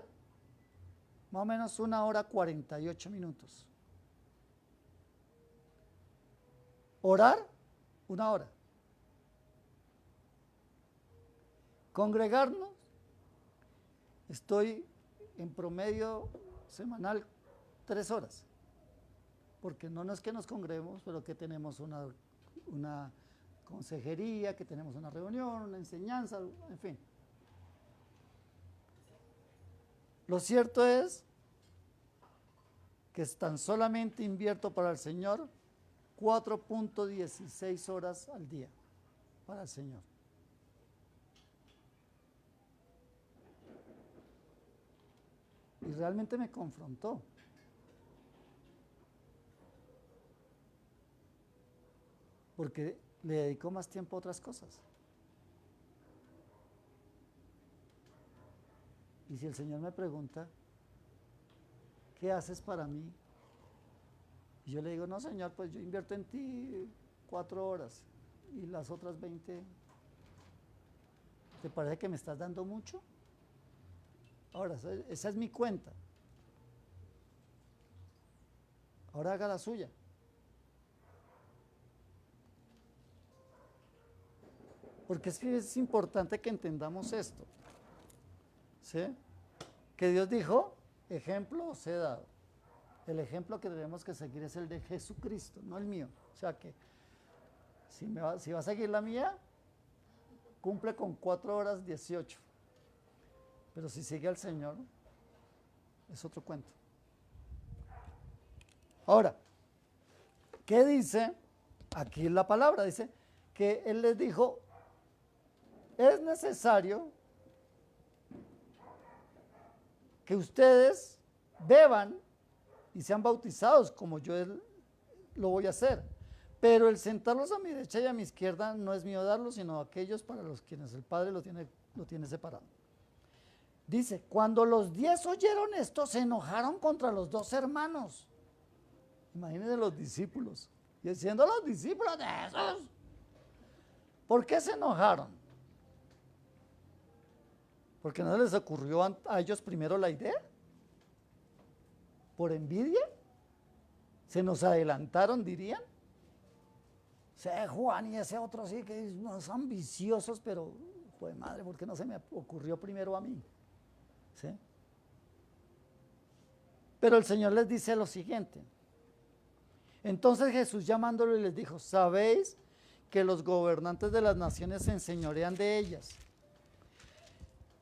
más o menos 1 hora 48 minutos. Orar, 1 hora. Congregarnos, estoy en promedio semanal 3 horas. Porque no es que nos congreguemos, pero que tenemos una consejería, que tenemos una reunión, una enseñanza, en fin. Lo cierto es que tan solamente invierto para el Señor 4.16 horas al día para el Señor. Y realmente me confrontó. Porque le dedico más tiempo a otras cosas. Y si el Señor me pregunta, ¿qué haces para mí? Y yo le digo, no, Señor, pues yo invierto en ti 4 horas y las otras 20, ¿te parece que me estás dando mucho? Ahora, esa es mi cuenta. Ahora haga la suya. Porque es que es importante que entendamos esto. ¿Sí? Que Dios dijo, ejemplo os he dado. El ejemplo que tenemos que seguir es el de Jesucristo, no el mío. O sea que, si va a seguir la mía, cumple con 4 horas 18. Pero si sigue al Señor, es otro cuento. Ahora, ¿qué dice aquí la palabra? Dice que Él les dijo, es necesario que ustedes beban y sean bautizados como yo lo voy a hacer. Pero el sentarlos a mi derecha y a mi izquierda no es mío darlo, sino aquellos para los quienes el Padre lo tiene separado. Dice, cuando los 10 oyeron esto, se enojaron contra los 2 hermanos. Imagínense los discípulos. Y siendo los discípulos de Jesús. ¿Por qué se enojaron? ¿Porque no les ocurrió a ellos primero la idea? ¿Por envidia? ¿Se nos adelantaron, dirían? Ese Juan y ese otro sí que no son ambiciosos, pero, joder madre, ¿por qué no se me ocurrió primero a mí? ¿Sí? Pero el Señor les dice lo siguiente. Entonces Jesús llamándolo les dijo, ¿sabéis que los gobernantes de las naciones se enseñorean de ellas?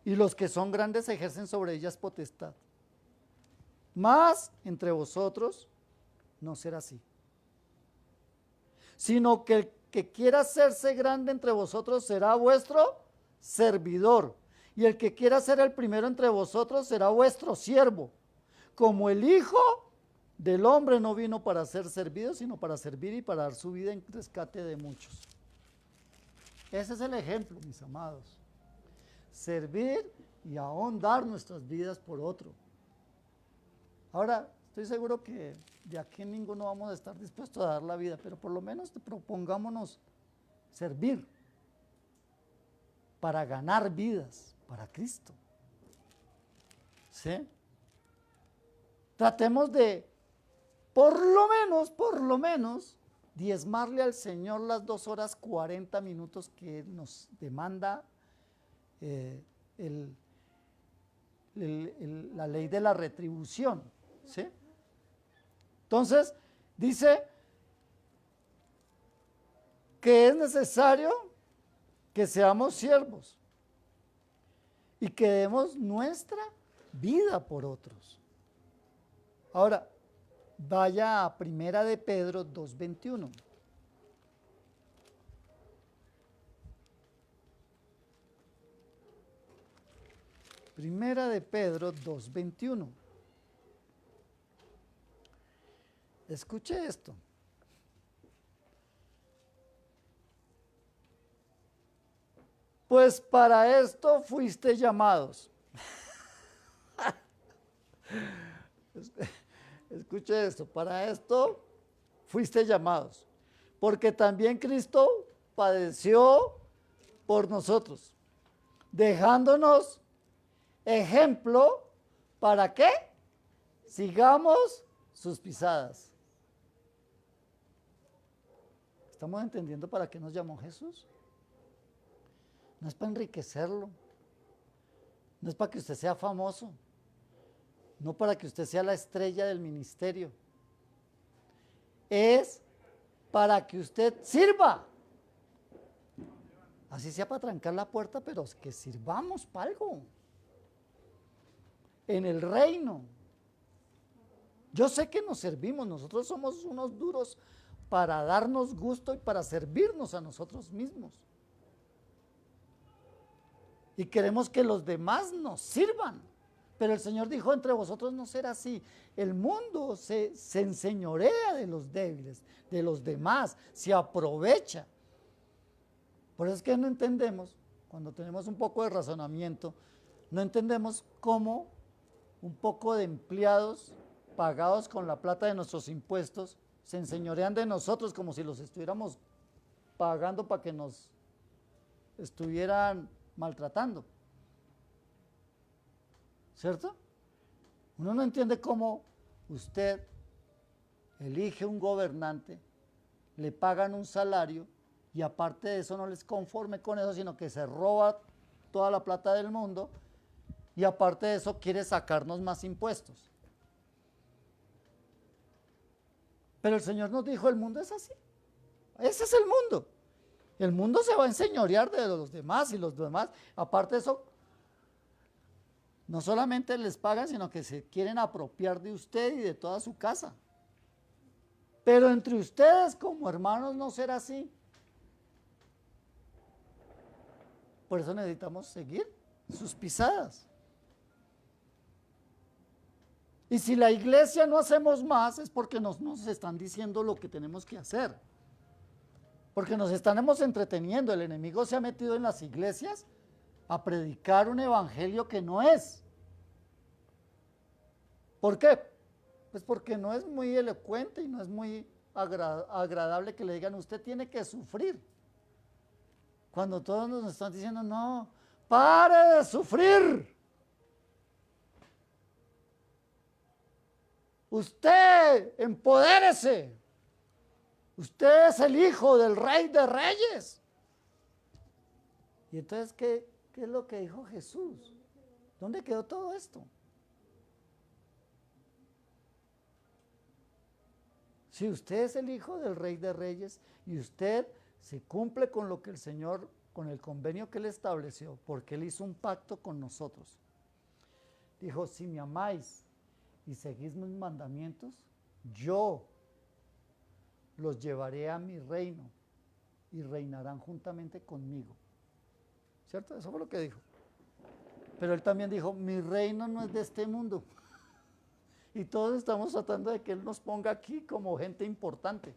Y los que son grandes ejercen sobre ellas potestad. Mas entre vosotros no será así. Sino que el que quiera hacerse grande entre vosotros será vuestro servidor. Y el que quiera ser el primero entre vosotros será vuestro siervo. Como el Hijo del Hombre no vino para ser servido, sino para servir y para dar su vida en rescate de muchos. Ese es el ejemplo, mis amados. Servir y aún dar nuestras vidas por otro. Ahora, estoy seguro que de aquí ninguno vamos a estar dispuestos a dar la vida, pero por lo menos propongámonos servir para ganar vidas para Cristo. ¿Sí? Tratemos de, por lo menos, diezmarle al Señor las 2 horas 40 minutos que nos demanda la ley de la retribución. ¿Sí? Entonces, dice que es necesario que seamos siervos y que demos nuestra vida por otros. Ahora, vaya a Primera de Pedro 2:21. Primera de Pedro 2:21. Escuche esto. Pues para esto fuiste llamados. Escuche esto, para esto fuiste llamados. Porque también Cristo padeció por nosotros, dejándonos ejemplo, ¿para qué? Sigamos sus pisadas. ¿Estamos entendiendo para qué nos llamó Jesús? No es para enriquecerlo, no es para que usted sea famoso, no para que usted sea la estrella del ministerio, es para que usted sirva. Así sea para trancar la puerta, pero que sirvamos para algo en el reino. Yo sé que nos servimos, nosotros somos unos duros para darnos gusto y para servirnos a nosotros mismos. Y queremos que los demás nos sirvan. Pero el Señor dijo, entre vosotros no será así. El mundo se enseñorea de los débiles, de los demás, se aprovecha. Por eso es que no entendemos, cuando tenemos un poco de razonamiento, no entendemos cómo un poco de empleados pagados con la plata de nuestros impuestos se enseñorean de nosotros como si los estuviéramos pagando para que nos estuvieran maltratando. ¿Cierto? Uno no entiende cómo usted elige un gobernante, le pagan un salario y aparte de eso no les conforme con eso, sino que se roba toda la plata del mundo y aparte de eso quiere sacarnos más impuestos. Pero el Señor nos dijo, el mundo es así. Ese es el mundo. El mundo se va a enseñorear de los demás y los demás, aparte de eso, no solamente les pagan, sino que se quieren apropiar de usted y de toda su casa. Pero entre ustedes como hermanos no será así. Por eso necesitamos seguir sus pisadas. Y si la iglesia no hacemos más es porque nos están diciendo lo que tenemos que hacer. Porque nos estamos entreteniendo. El enemigo se ha metido en las iglesias a predicar un evangelio que no es. ¿Por qué? Pues porque no es muy elocuente y no es muy agradable que le digan, usted tiene que sufrir. Cuando todos nos están diciendo, no, pare de sufrir. Usted empodérese. Usted es el hijo del Rey de Reyes. Y entonces, ¿qué es lo que dijo Jesús? ¿Dónde quedó todo esto? Si usted es el hijo del Rey de Reyes y usted se cumple con lo que el Señor, con el convenio que Él estableció, porque Él hizo un pacto con nosotros. Dijo, si me amáis y seguís mis mandamientos, yo los llevaré a mi reino y reinarán juntamente conmigo. ¿Cierto? Eso fue lo que dijo. Pero Él también dijo, mi reino no es de este mundo. Y todos estamos tratando de que Él nos ponga aquí como gente importante.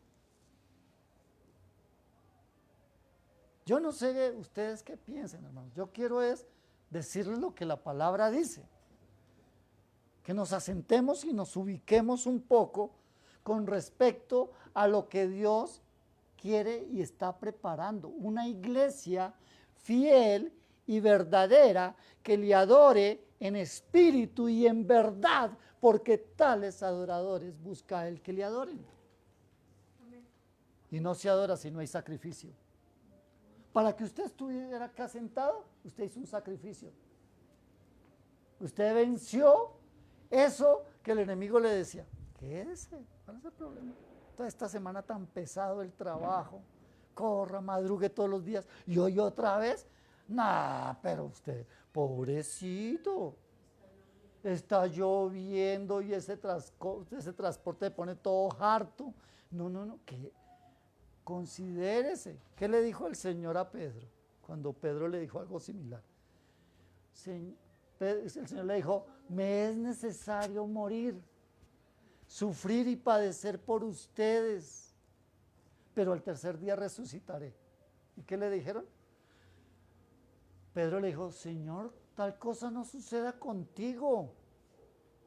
Yo no sé ustedes qué piensen, hermanos. Yo quiero es decirles lo que la palabra dice. Que nos asentemos y nos ubiquemos un poco con respecto a lo que Dios quiere y está preparando. Una iglesia fiel y verdadera que le adore en espíritu y en verdad, porque tales adoradores busca Él que le adoren. Amén. Y no se adora si no hay sacrificio. Para que usted estuviera acá sentado, usted hizo un sacrificio. Usted venció eso que el enemigo le decía. Quédese, ¿cuál es el problema? Toda esta semana tan pesado el trabajo, corra, madrugue todos los días, y hoy otra vez, nah, pero usted, pobrecito, está lloviendo y ese transporte pone todo harto. No, que considérese. ¿Qué le dijo el Señor a Pedro? Cuando Pedro le dijo algo similar. El Señor le dijo, me es necesario morir, sufrir y padecer por ustedes, pero al tercer día resucitaré. ¿Y qué le dijeron? Pedro le dijo, Señor, tal cosa no suceda contigo.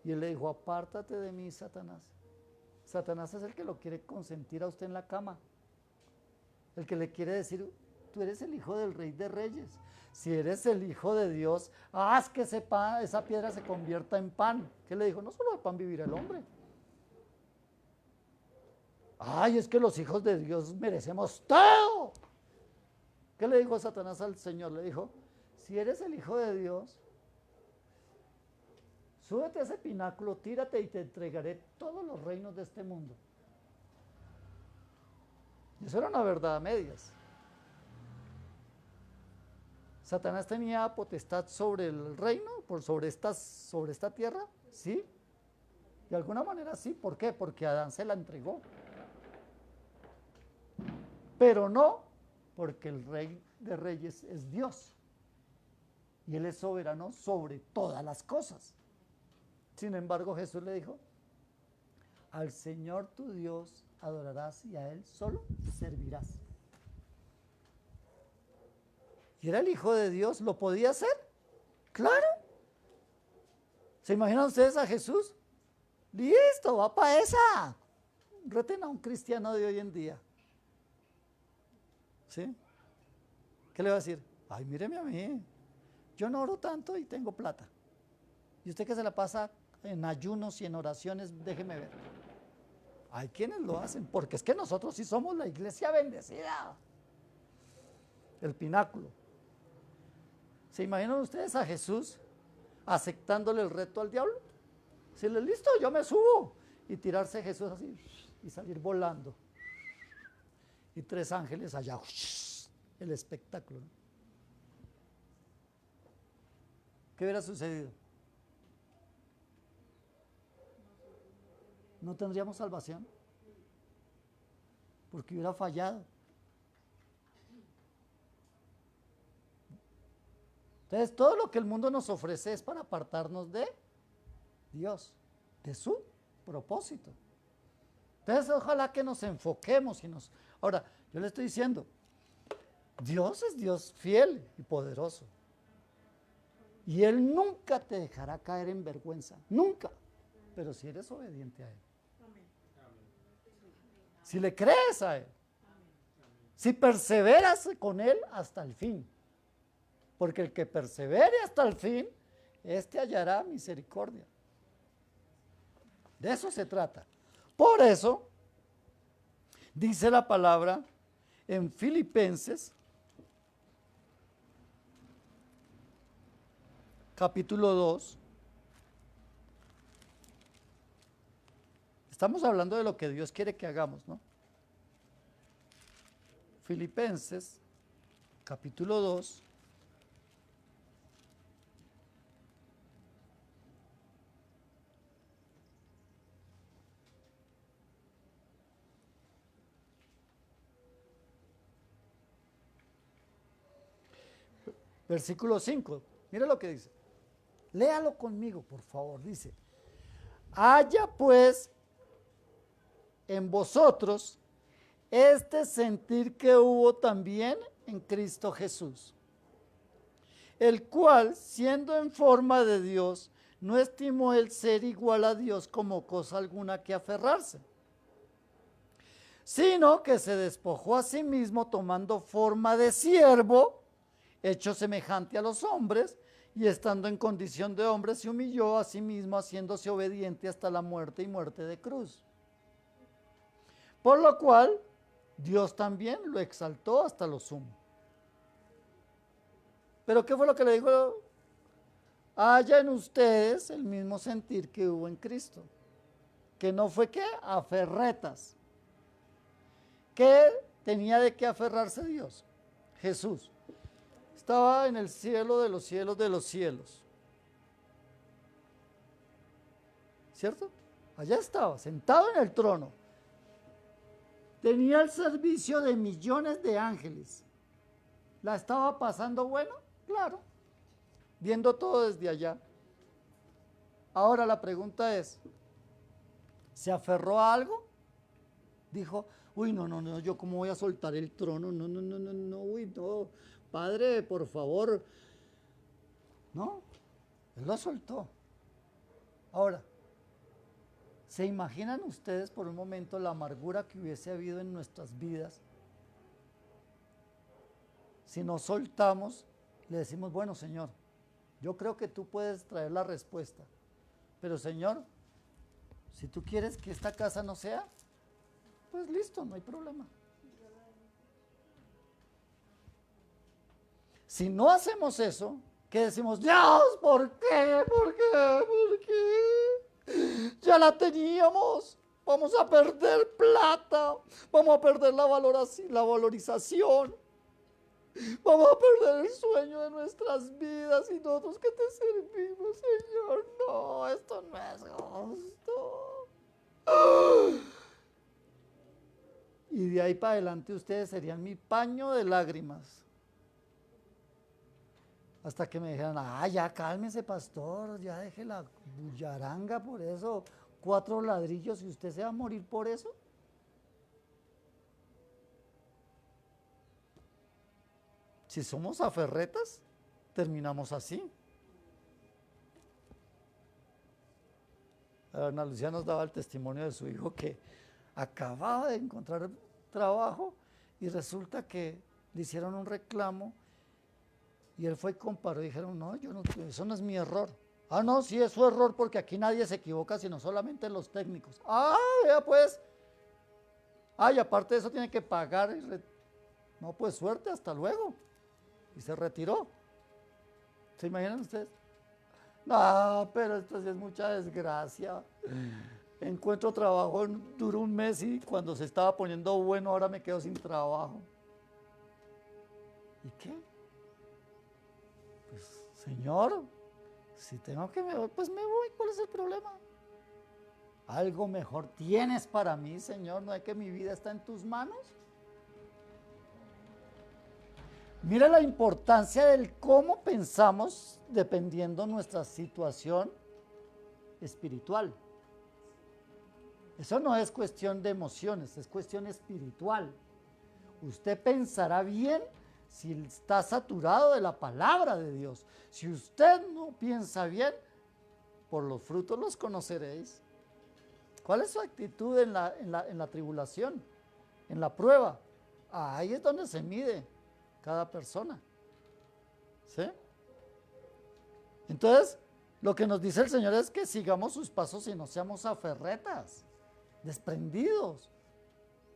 Y él le dijo, apártate de mí, Satanás. Satanás es el que lo quiere consentir a usted en la cama. El que le quiere decir, tú eres el hijo del Rey de Reyes. Si eres el hijo de Dios, haz que esa piedra se convierta en pan. ¿Qué le dijo? No solo de pan vivirá el hombre. Ay, es que los hijos de Dios merecemos todo. ¿Qué le dijo Satanás al Señor? Le dijo, si eres el hijo de Dios, súbete a ese pináculo, tírate y te entregaré todos los reinos de este mundo. Y eso era una verdad a medias. Satanás tenía potestad sobre el reino, sobre esta tierra, ¿sí? De alguna manera sí. ¿Por qué? Porque Adán se la entregó. Pero no porque el Rey de Reyes es Dios. Y Él es soberano sobre todas las cosas. Sin embargo, Jesús le dijo, al Señor tu Dios adorarás y a Él solo servirás. ¿Y era el Hijo de Dios? ¿Lo podía hacer? ¡Claro! ¿Se imaginan ustedes a Jesús? ¡Listo! ¡Va para esa! Reten a un cristiano de hoy en día. ¿Sí? ¿Qué le va a decir? Ay, míreme a mí. Yo no oro tanto y tengo plata. Y usted que se la pasa en ayunos y en oraciones, déjeme ver. Hay quienes lo hacen, porque es que nosotros sí somos la iglesia bendecida. El pináculo. ¿Se imaginan ustedes a Jesús aceptándole el reto al diablo? Decirle, listo, yo me subo. Y tirarse a Jesús así y salir volando. Y 3 ángeles allá. El espectáculo. ¿Qué hubiera sucedido? No tendríamos salvación. Porque hubiera fallado. Entonces, todo lo que el mundo nos ofrece es para apartarnos de Dios, de su propósito. Entonces, ojalá que nos enfoquemos y nos... Ahora, yo le estoy diciendo, Dios es Dios fiel y poderoso. Y Él nunca te dejará caer en vergüenza, nunca. Pero si eres obediente a Él. Si le crees a Él. Si perseveras con Él hasta el fin. Porque el que persevere hasta el fin, este hallará misericordia. De eso se trata. Por eso, dice la palabra en Filipenses, capítulo 2. Estamos hablando de lo que Dios quiere que hagamos, ¿no? Filipenses, capítulo 2. Versículo 5. Mira lo que dice. Léalo conmigo, por favor. Dice, haya pues en vosotros este sentir que hubo también en Cristo Jesús, el cual, siendo en forma de Dios, no estimó el ser igual a Dios como cosa alguna que aferrarse, sino que se despojó a sí mismo tomando forma de siervo, hecho semejante a los hombres, y estando en condición de hombre, se humilló a sí mismo, haciéndose obediente hasta la muerte y muerte de cruz. Por lo cual, Dios también lo exaltó hasta lo sumo. ¿Pero qué fue lo que le dijo? Haya en ustedes el mismo sentir que hubo en Cristo. Que no fue ¿qué? Aferretas. ¿Qué tenía de qué aferrarse Dios? Jesús. Estaba en el cielo de los cielos de los cielos. ¿Cierto? Allá estaba, sentado en el trono. Tenía el servicio de millones de ángeles. ¿La estaba pasando bueno? Claro. Viendo todo desde allá. Ahora la pregunta es, ¿se aferró a algo? Dijo, uy, no, yo cómo voy a soltar el trono, no, uy, no, Padre, por favor. No, Él lo soltó. Ahora, ¿se imaginan ustedes por un momento la amargura que hubiese habido en nuestras vidas si nos soltamos, le decimos, bueno, Señor, yo creo que tú puedes traer la respuesta, pero Señor, si tú quieres que esta casa no sea, pues listo, no hay problema. Si no hacemos eso, ¿qué decimos? Dios, ¿por qué? ¿Por qué? ¿Por qué? Ya la teníamos. Vamos a perder plata. Vamos a perder la valorización. Vamos a perder el sueño de nuestras vidas y nosotros que te servimos, Señor. No, esto no es justo. Y de ahí para adelante ustedes serían mi paño de lágrimas. Hasta que me dijeran, ya cálmese, pastor, ya deje la bullaranga por eso, 4 ladrillos y usted se va a morir por eso. Si somos aferretas, terminamos así. Ana Lucía nos daba el testimonio de su hijo que acababa de encontrar trabajo y resulta que le hicieron un reclamo y él fue y comparó y dijeron, no, eso no es mi error. No, sí es su error porque aquí nadie se equivoca sino solamente los técnicos. Vea pues. Y aparte de eso tiene que pagar. No, pues suerte, hasta luego. Y se retiró. ¿Se imaginan ustedes? No, pero esto sí es mucha desgracia. Encuentro trabajo, duró un mes y cuando se estaba poniendo bueno, ahora me quedo sin trabajo. ¿Y qué? Pues, Señor, si tengo que me voy, pues me voy. ¿Cuál es el problema? Algo mejor tienes para mí, Señor. ¿No es que mi vida está en tus manos? Mira la importancia del cómo pensamos dependiendo nuestra situación espiritual. Eso no es cuestión de emociones, es cuestión espiritual. Usted pensará bien si está saturado de la palabra de Dios. Si usted no piensa bien, por los frutos los conoceréis. ¿Cuál es su actitud en la tribulación, en la prueba? Ahí es donde se mide cada persona. ¿Sí? Entonces, lo que nos dice el Señor es que sigamos sus pasos y no seamos aferretas, desprendidos.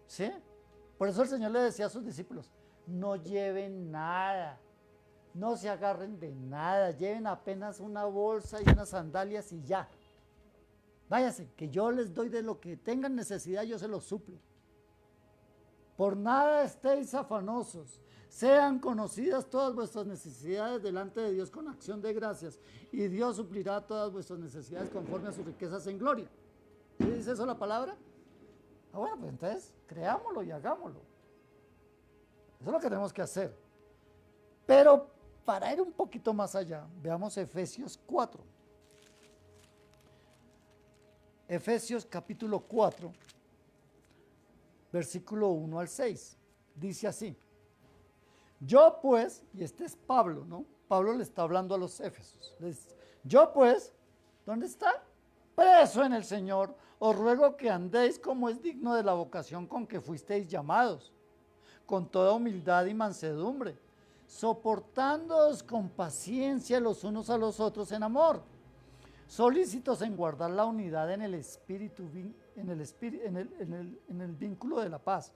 ¿Sí? Por eso el Señor le decía a sus discípulos, no lleven nada, no se agarren de nada, lleven apenas una bolsa y unas sandalias y ya. Váyase, que yo les doy de lo que tengan necesidad, yo se los suplo. Por nada estéis afanosos, sean conocidas todas vuestras necesidades delante de Dios con acción de gracias, y Dios suplirá todas vuestras necesidades conforme a sus riquezas en gloria. ¿Sí dice eso la palabra? Bueno, pues entonces creámoslo y hagámoslo. Eso es lo que tenemos que hacer. Pero para ir un poquito más allá, veamos Efesios 4. Efesios capítulo 4, versículo 1 al 6. Dice así. Yo pues, y este es Pablo, ¿no? Pablo le está hablando a los Éfesos. Yo pues, ¿dónde está? Preso en el Señor, os ruego que andéis como es digno de la vocación con que fuisteis llamados, con toda humildad y mansedumbre, soportándoos con paciencia los unos a los otros en amor, solícitos en guardar la unidad en el espíritu, en el vínculo de la paz,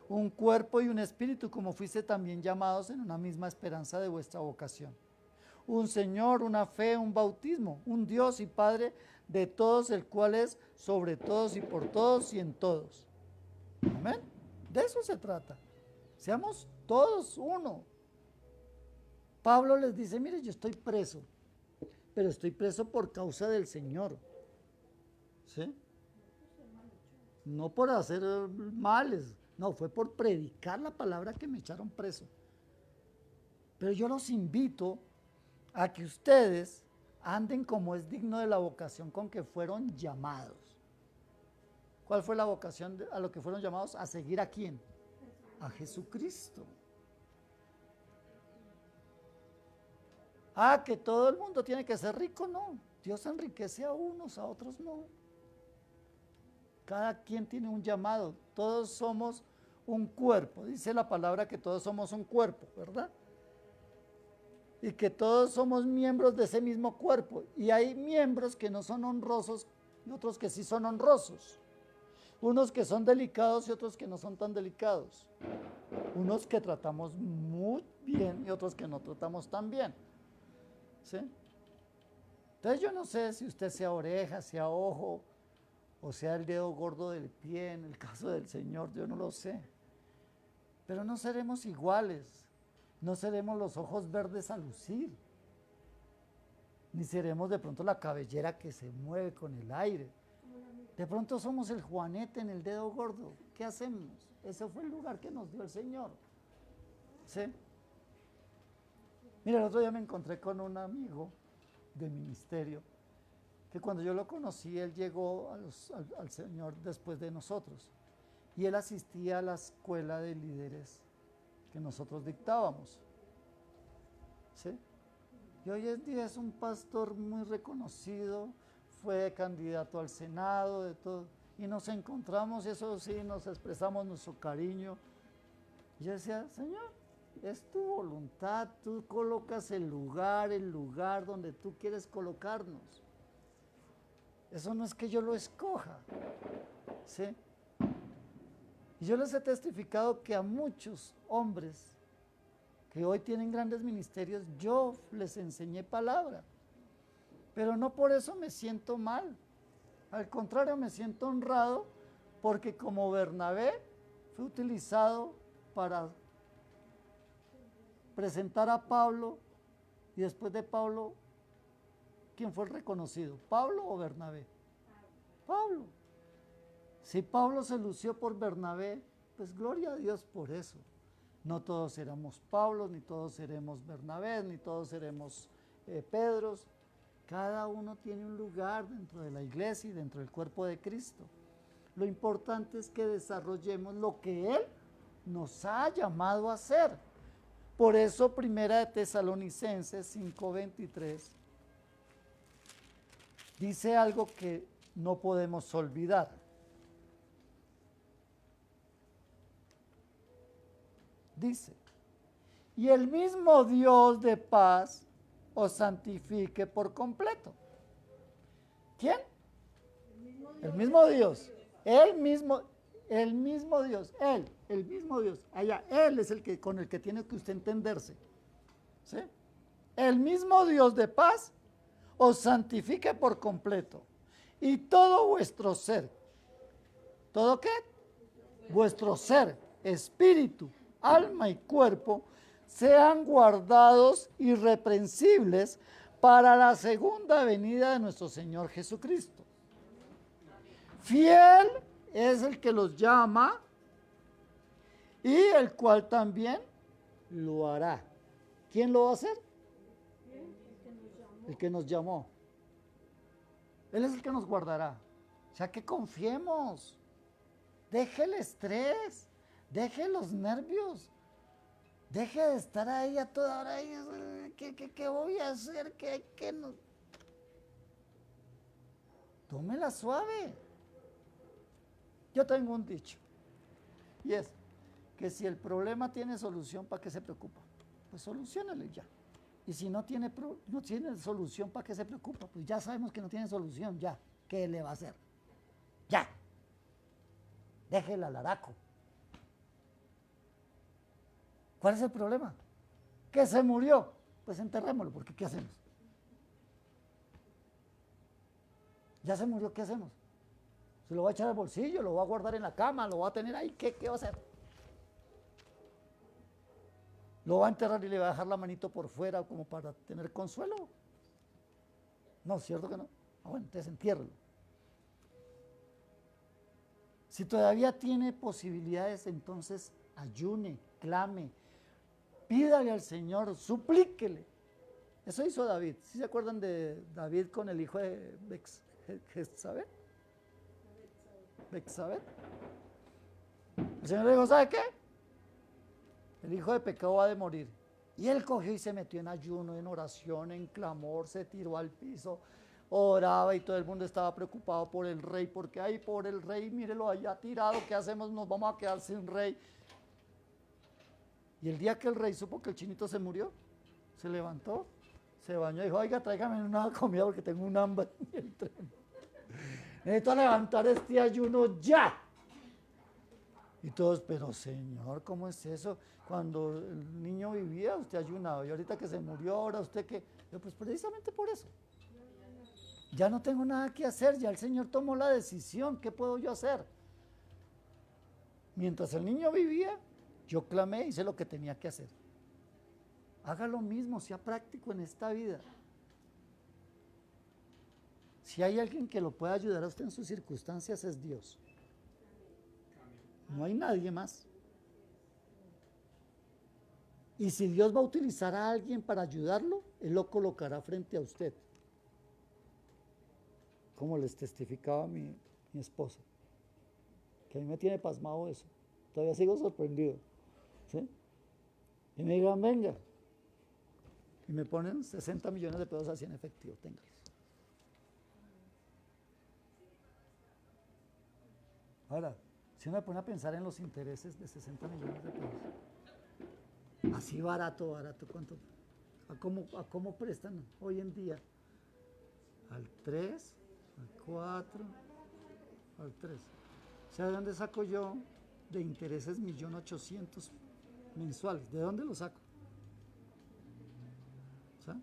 un cuerpo y un espíritu, como fuiste también llamados en una misma esperanza de vuestra vocación. Un Señor, una fe, un bautismo, un Dios y Padre de todos, el cual es sobre todos y por todos y en todos. Amén. De eso se trata. Seamos todos uno. Pablo les dice, mire, yo estoy preso, pero estoy preso por causa del Señor. ¿Sí? No por hacer males, no, fue por predicar la palabra que me echaron preso. Pero yo los invito a que ustedes anden como es digno de la vocación con que fueron llamados. ¿Cuál fue la vocación a lo que fueron llamados? ¿A seguir a quién? A Jesucristo. Que todo el mundo tiene que ser rico, no. Dios enriquece a unos, a otros no. Cada quien tiene un llamado. Todos somos un cuerpo. Dice la palabra que todos somos un cuerpo, ¿verdad? Y que todos somos miembros de ese mismo cuerpo. Y hay miembros que no son honrosos y otros que sí son honrosos. Unos que son delicados y otros que no son tan delicados. Unos que tratamos muy bien y otros que no tratamos tan bien. ¿Sí? Entonces yo no sé si usted sea oreja, sea ojo, o sea el dedo gordo del pie, en el caso del Señor, yo no lo sé. Pero no seremos iguales, no seremos los ojos verdes a lucir, ni seremos de pronto la cabellera que se mueve con el aire. De pronto somos el juanete en el dedo gordo. ¿Qué hacemos? Ese fue el lugar que nos dio el Señor. ¿Sí? Mira, el otro día me encontré con un amigo de ministerio que cuando yo lo conocí, él llegó al Señor después de nosotros. Y él asistía a la escuela de líderes que nosotros dictábamos. ¿Sí? Y hoy en día es un pastor muy reconocido, fue candidato al Senado, de todo. Y nos encontramos, y eso sí, nos expresamos nuestro cariño. Y yo decía, Señor, es tu voluntad, tú colocas el lugar donde tú quieres colocarnos. Eso no es que yo lo escoja, ¿sí? Y yo les he testificado que a muchos hombres que hoy tienen grandes ministerios, yo les enseñé palabra, pero no por eso me siento mal. Al contrario, me siento honrado porque como Bernabé fue utilizado para presentar a Pablo y después de Pablo, ¿quién fue el reconocido? ¿Pablo o Bernabé? Pablo. Si Pablo se lució por Bernabé, pues gloria a Dios por eso. No todos seremos Pablos, ni todos seremos Bernabés, ni todos seremos Pedros. Cada uno tiene un lugar dentro de la iglesia y dentro del cuerpo de Cristo. Lo importante es que desarrollemos lo que Él nos ha llamado a hacer. Por eso, Primera de Tesalonicenses 5:23 dice algo que no podemos olvidar. Dice, y el mismo Dios de paz os santifique por completo. ¿Quién? El mismo Dios. El mismo Dios. El mismo Dios. Allá, Él es el que con el que tiene que usted entenderse. ¿Sí? El mismo Dios de paz os santifique por completo. Y todo vuestro ser. ¿Todo qué? Vuestro ser, espíritu, alma y cuerpo sean guardados irreprensibles para la segunda venida de nuestro Señor Jesucristo. Fiel es el que los llama y el cual también lo hará. ¿Quién lo va a hacer? El que nos llamó. Él es el que nos guardará. O sea que confiemos. Deje el estrés. Deje los nervios. Deje de estar ahí a toda hora. ¿Qué voy a hacer? ¿Qué no? Tómela suave. Yo tengo un dicho. Y es que si el problema tiene solución, ¿para qué se preocupa? Pues soluciónalo ya. Y si no tiene solución, ¿para qué se preocupa? Pues ya sabemos que no tiene solución, ya. ¿Qué le va a hacer? Ya. Déjela al araco. ¿Cuál es el problema? Que se murió. Pues enterrémoslo, porque ¿qué hacemos? Ya se murió, ¿qué hacemos? Se lo va a echar al bolsillo, lo va a guardar en la cama, lo va a tener ahí, ¿qué va a hacer? Lo va a enterrar y le va a dejar la manito por fuera como para tener consuelo. No, ¿cierto que no? Bueno, entonces entiérralo. Si todavía tiene posibilidades, entonces ayune, clame, pídale al Señor, suplíquele. Eso hizo David. ¿Sí se acuerdan de David con el hijo de Betsabé? El Señor le dijo, ¿sabe qué? El hijo de pecado ha de morir. Y él cogió y se metió en ayuno, en oración, en clamor, se tiró al piso, oraba y todo el mundo estaba preocupado por el rey, porque ay, por el rey, mírelo allá tirado, ¿qué hacemos? Nos vamos a quedar sin rey. Y el día que el rey supo que el chinito se murió, se levantó, se bañó y dijo, oiga, tráigame una comida porque tengo un hambre en el tren. Necesito levantar este ayuno ya. Y todos, pero Señor, ¿cómo es eso? Cuando el niño vivía, usted ayunaba, y ahorita que se murió, ahora usted que... Pues precisamente por eso. Ya no tengo nada que hacer, ya el Señor tomó la decisión, ¿qué puedo yo hacer? Mientras el niño vivía, yo clamé, hice lo que tenía que hacer. Haga lo mismo, sea práctico en esta vida. Si hay alguien que lo pueda ayudar a usted en sus circunstancias, es Dios. No hay nadie más. Y si Dios va a utilizar a alguien para ayudarlo, Él lo colocará frente a usted. Como les testificaba mi esposa, que a mí me tiene pasmado eso. Todavía sigo sorprendido. ¿Sí? Y me digan, venga. Y me ponen 60 millones de pesos así en efectivo, téngalos. Ahora, si uno me pone a pensar en los intereses de 60 millones de pesos, así barato, ¿cuánto? ¿A cómo prestan hoy en día? Al 3, al 4, al 3. ¿Sabe de dónde saco yo de intereses 1.800.000 mensuales? ¿De dónde lo saco? ¿Sabe?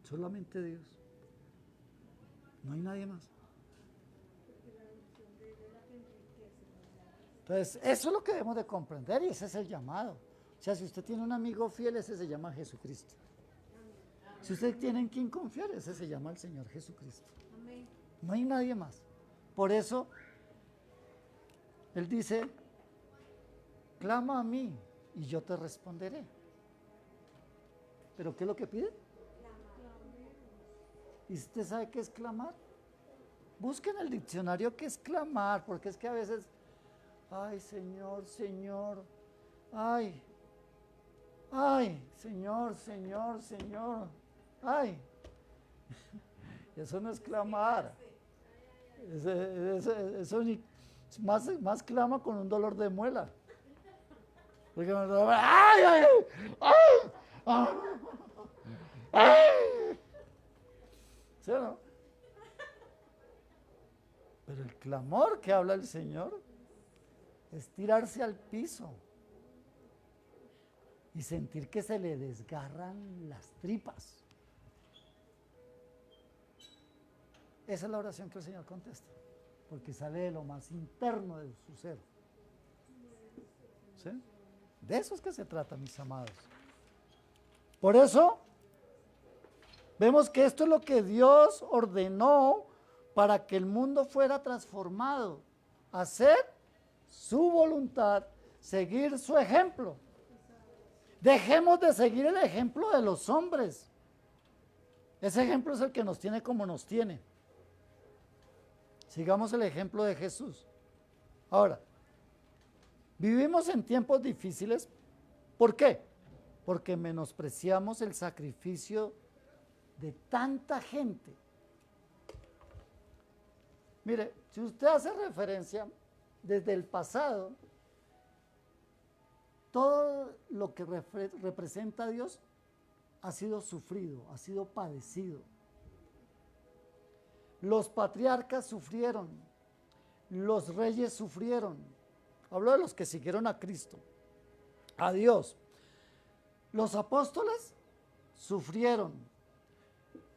Solamente Dios. No hay nadie más. Entonces, eso es lo que debemos de comprender y ese es el llamado. O sea, si usted tiene un amigo fiel, ese se llama Jesucristo. Si usted tiene en quien confiar, ese se llama el Señor Jesucristo. No hay nadie más. Por eso, Él dice, clama a mí y yo te responderé. ¿Pero qué es lo que pide? ¿Y usted sabe qué es clamar? Busquen en el diccionario qué es clamar, porque es que a veces, Ay, Señor, Señor. Ay, ay, Señor, Señor, Señor. Ay. Eso no es clamar. Eso más clama con un dolor de muela. Porque ¡ay, ay, ay! ¡Ay! ¡Ay! ¿Sí o no? Pero el clamor que habla el Señor es tirarse al piso y sentir que se le desgarran las tripas. Esa es la oración que el Señor contesta, porque sale de lo más interno de su ser. ¿Sí? De eso es que se trata, mis amados. Por eso, vemos que esto es lo que Dios ordenó para que el mundo fuera transformado. Hacer su voluntad, seguir su ejemplo. Dejemos de seguir el ejemplo de los hombres. Ese ejemplo es el que nos tiene como nos tiene. Sigamos el ejemplo de Jesús. Ahora, vivimos en tiempos difíciles. ¿Por qué? Porque menospreciamos el sacrificio de tanta gente. Mire, si usted hace referencia desde el pasado, todo lo que representa a Dios ha sido sufrido, ha sido padecido. Los patriarcas sufrieron, los reyes sufrieron. Hablo de los que siguieron a Cristo, a Dios. Los apóstoles sufrieron.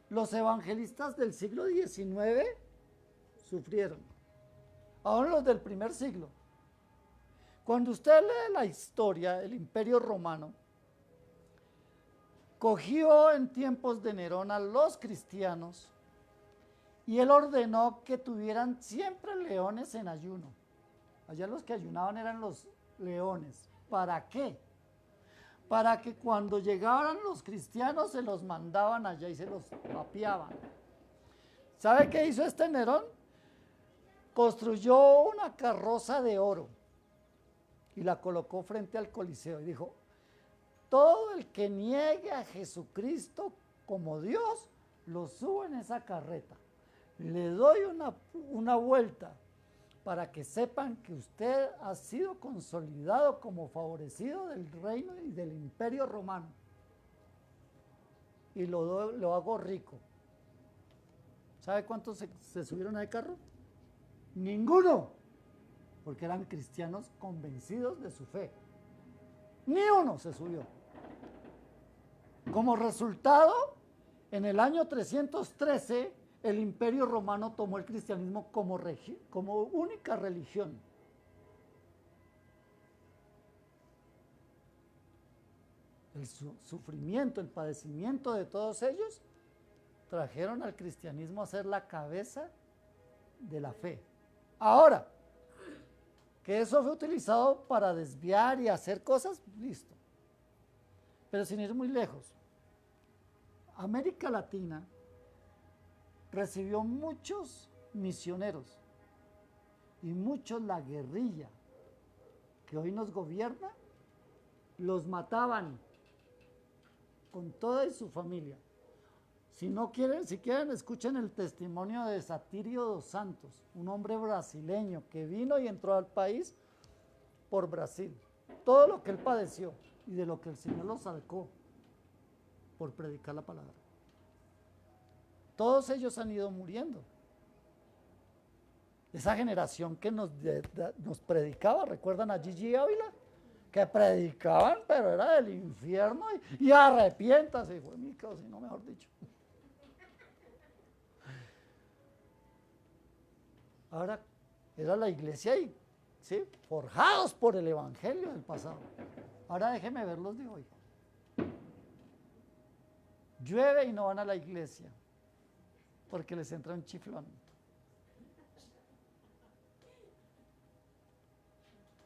Los evangelistas del siglo XIX sufrieron. Ahora los del primer siglo. Cuando usted lee la historia, el Imperio Romano cogió en tiempos de Nerón a los cristianos y él ordenó que tuvieran siempre leones en ayuno. Allá los que ayunaban eran los leones. ¿Para qué? Para que cuando llegaran los cristianos se los mandaban allá y se los papeaban. ¿Sabe qué hizo este Nerón? Construyó una carroza de oro y la colocó frente al Coliseo y dijo: todo el que niegue a Jesucristo como Dios, lo subo en esa carreta. Le doy una vuelta para que sepan que usted ha sido consolidado como favorecido del reino y del Imperio Romano. Y lo hago rico. ¿Sabe cuántos se subieron al carro? Ninguno, porque eran cristianos convencidos de su fe. Ni uno se subió. Como resultado, en el año 313, el Imperio Romano tomó el cristianismo como única religión. El sufrimiento, el padecimiento de todos ellos trajeron al cristianismo a ser la cabeza de la fe. Ahora, que eso fue utilizado para desviar y hacer cosas, listo. Pero sin ir muy lejos, América Latina recibió muchos misioneros y muchos la guerrilla que hoy nos gobierna, los mataban con toda y su familia. Si quieren, escuchen el testimonio de Satirio dos Santos, un hombre brasileño que vino y entró al país por Brasil. Todo lo que él padeció y de lo que el Señor lo sacó por predicar la palabra. Todos ellos han ido muriendo. Esa generación que nos predicaba, ¿recuerdan a Gigi Ávila? Que predicaban, pero era del infierno y arrepiéntase, fue mi caso, si no mejor dicho. Ahora era la iglesia y, ¿sí?, forjados por el evangelio del pasado. Ahora déjeme ver los de hoy. Llueve y no van a la iglesia porque les entra un chiflón.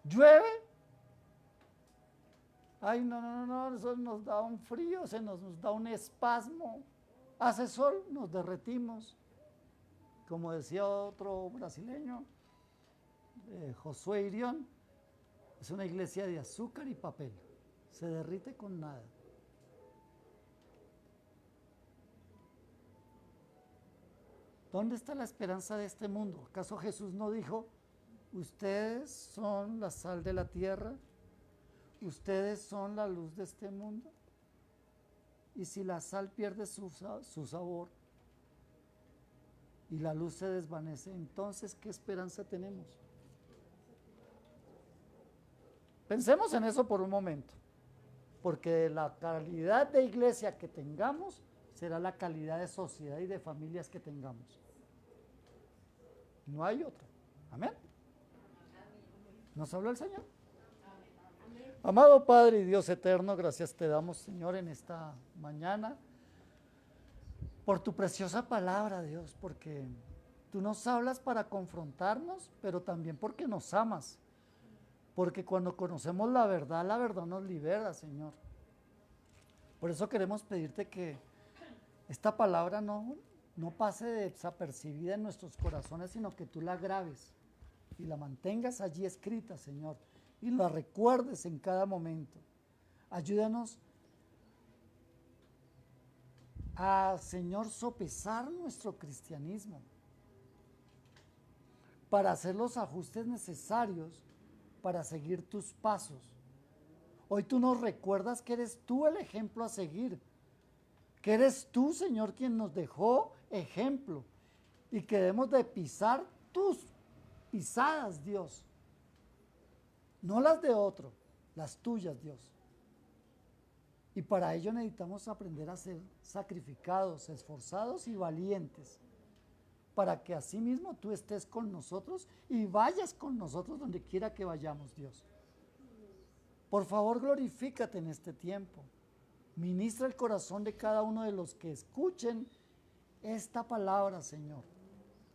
Llueve. Ay, no, eso nos da un frío, nos da un espasmo. Hace sol, nos derretimos. Como decía otro brasileño, Josué Irión, Es una iglesia de azúcar y papel. Se derrite con nada. ¿Dónde está la esperanza de este mundo? ¿Acaso Jesús no dijo, ustedes son la sal de la tierra? ¿Ustedes son la luz de este mundo? Y si la sal pierde su sabor y la luz se desvanece, entonces, ¿qué esperanza tenemos? Pensemos en eso por un momento, porque la calidad de iglesia que tengamos será la calidad de sociedad y de familias que tengamos. No hay otra. Amén. ¿Nos habló el Señor? Amado Padre y Dios eterno, gracias te damos, Señor, en esta mañana por tu preciosa palabra, Dios, porque tú nos hablas para confrontarnos, pero también porque nos amas, porque cuando conocemos la verdad nos libera, Señor. Por eso queremos pedirte que esta palabra no pase desapercibida en nuestros corazones, sino que tú la grabes y la mantengas allí escrita, Señor, y la recuerdes en cada momento. Ayúdanos a, Señor, sopesar nuestro cristianismo para hacer los ajustes necesarios para seguir tus pasos. Hoy tú nos recuerdas que eres tú el ejemplo a seguir, que eres tú, Señor, quien nos dejó ejemplo y que debemos de pisar tus pisadas, Dios. No las de otro, las tuyas, Dios. Y para ello necesitamos aprender a ser sacrificados, esforzados y valientes, para que asimismo tú estés con nosotros y vayas con nosotros donde quiera que vayamos, Dios. Por favor, glorifícate en este tiempo. Ministra el corazón de cada uno de los que escuchen esta palabra, Señor.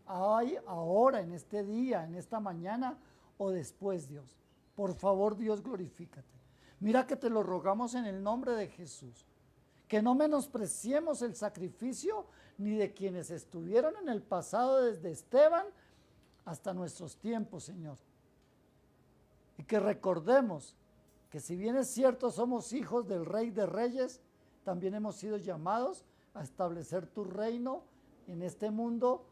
Ahora, en este día, en esta mañana o después, Dios. Por favor, Dios, glorifícate. Mira que te lo rogamos en el nombre de Jesús. Que no menospreciemos el sacrificio ni de quienes estuvieron en el pasado desde Esteban hasta nuestros tiempos, Señor. Y que recordemos que si bien es cierto somos hijos del Rey de Reyes, también hemos sido llamados a establecer tu reino en este mundo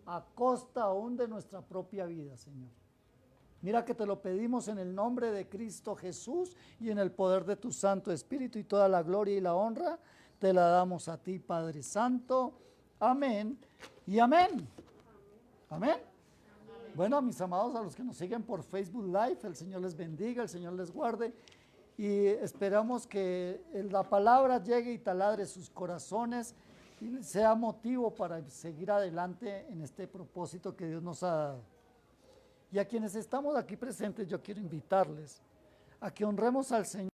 a costa aún de nuestra propia vida, Señor. Mira que te lo pedimos en el nombre de Cristo Jesús y en el poder de tu Santo Espíritu, y toda la gloria y la honra te la damos a ti, Padre Santo. Amén y amén. Amén. Bueno, mis amados, a los que nos siguen por Facebook Live, el Señor les bendiga, el Señor les guarde, y esperamos que la palabra llegue y taladre sus corazones y sea motivo para seguir adelante en este propósito que Dios nos ha dado. Y a quienes estamos aquí presentes, yo quiero invitarles a que honremos al Señor.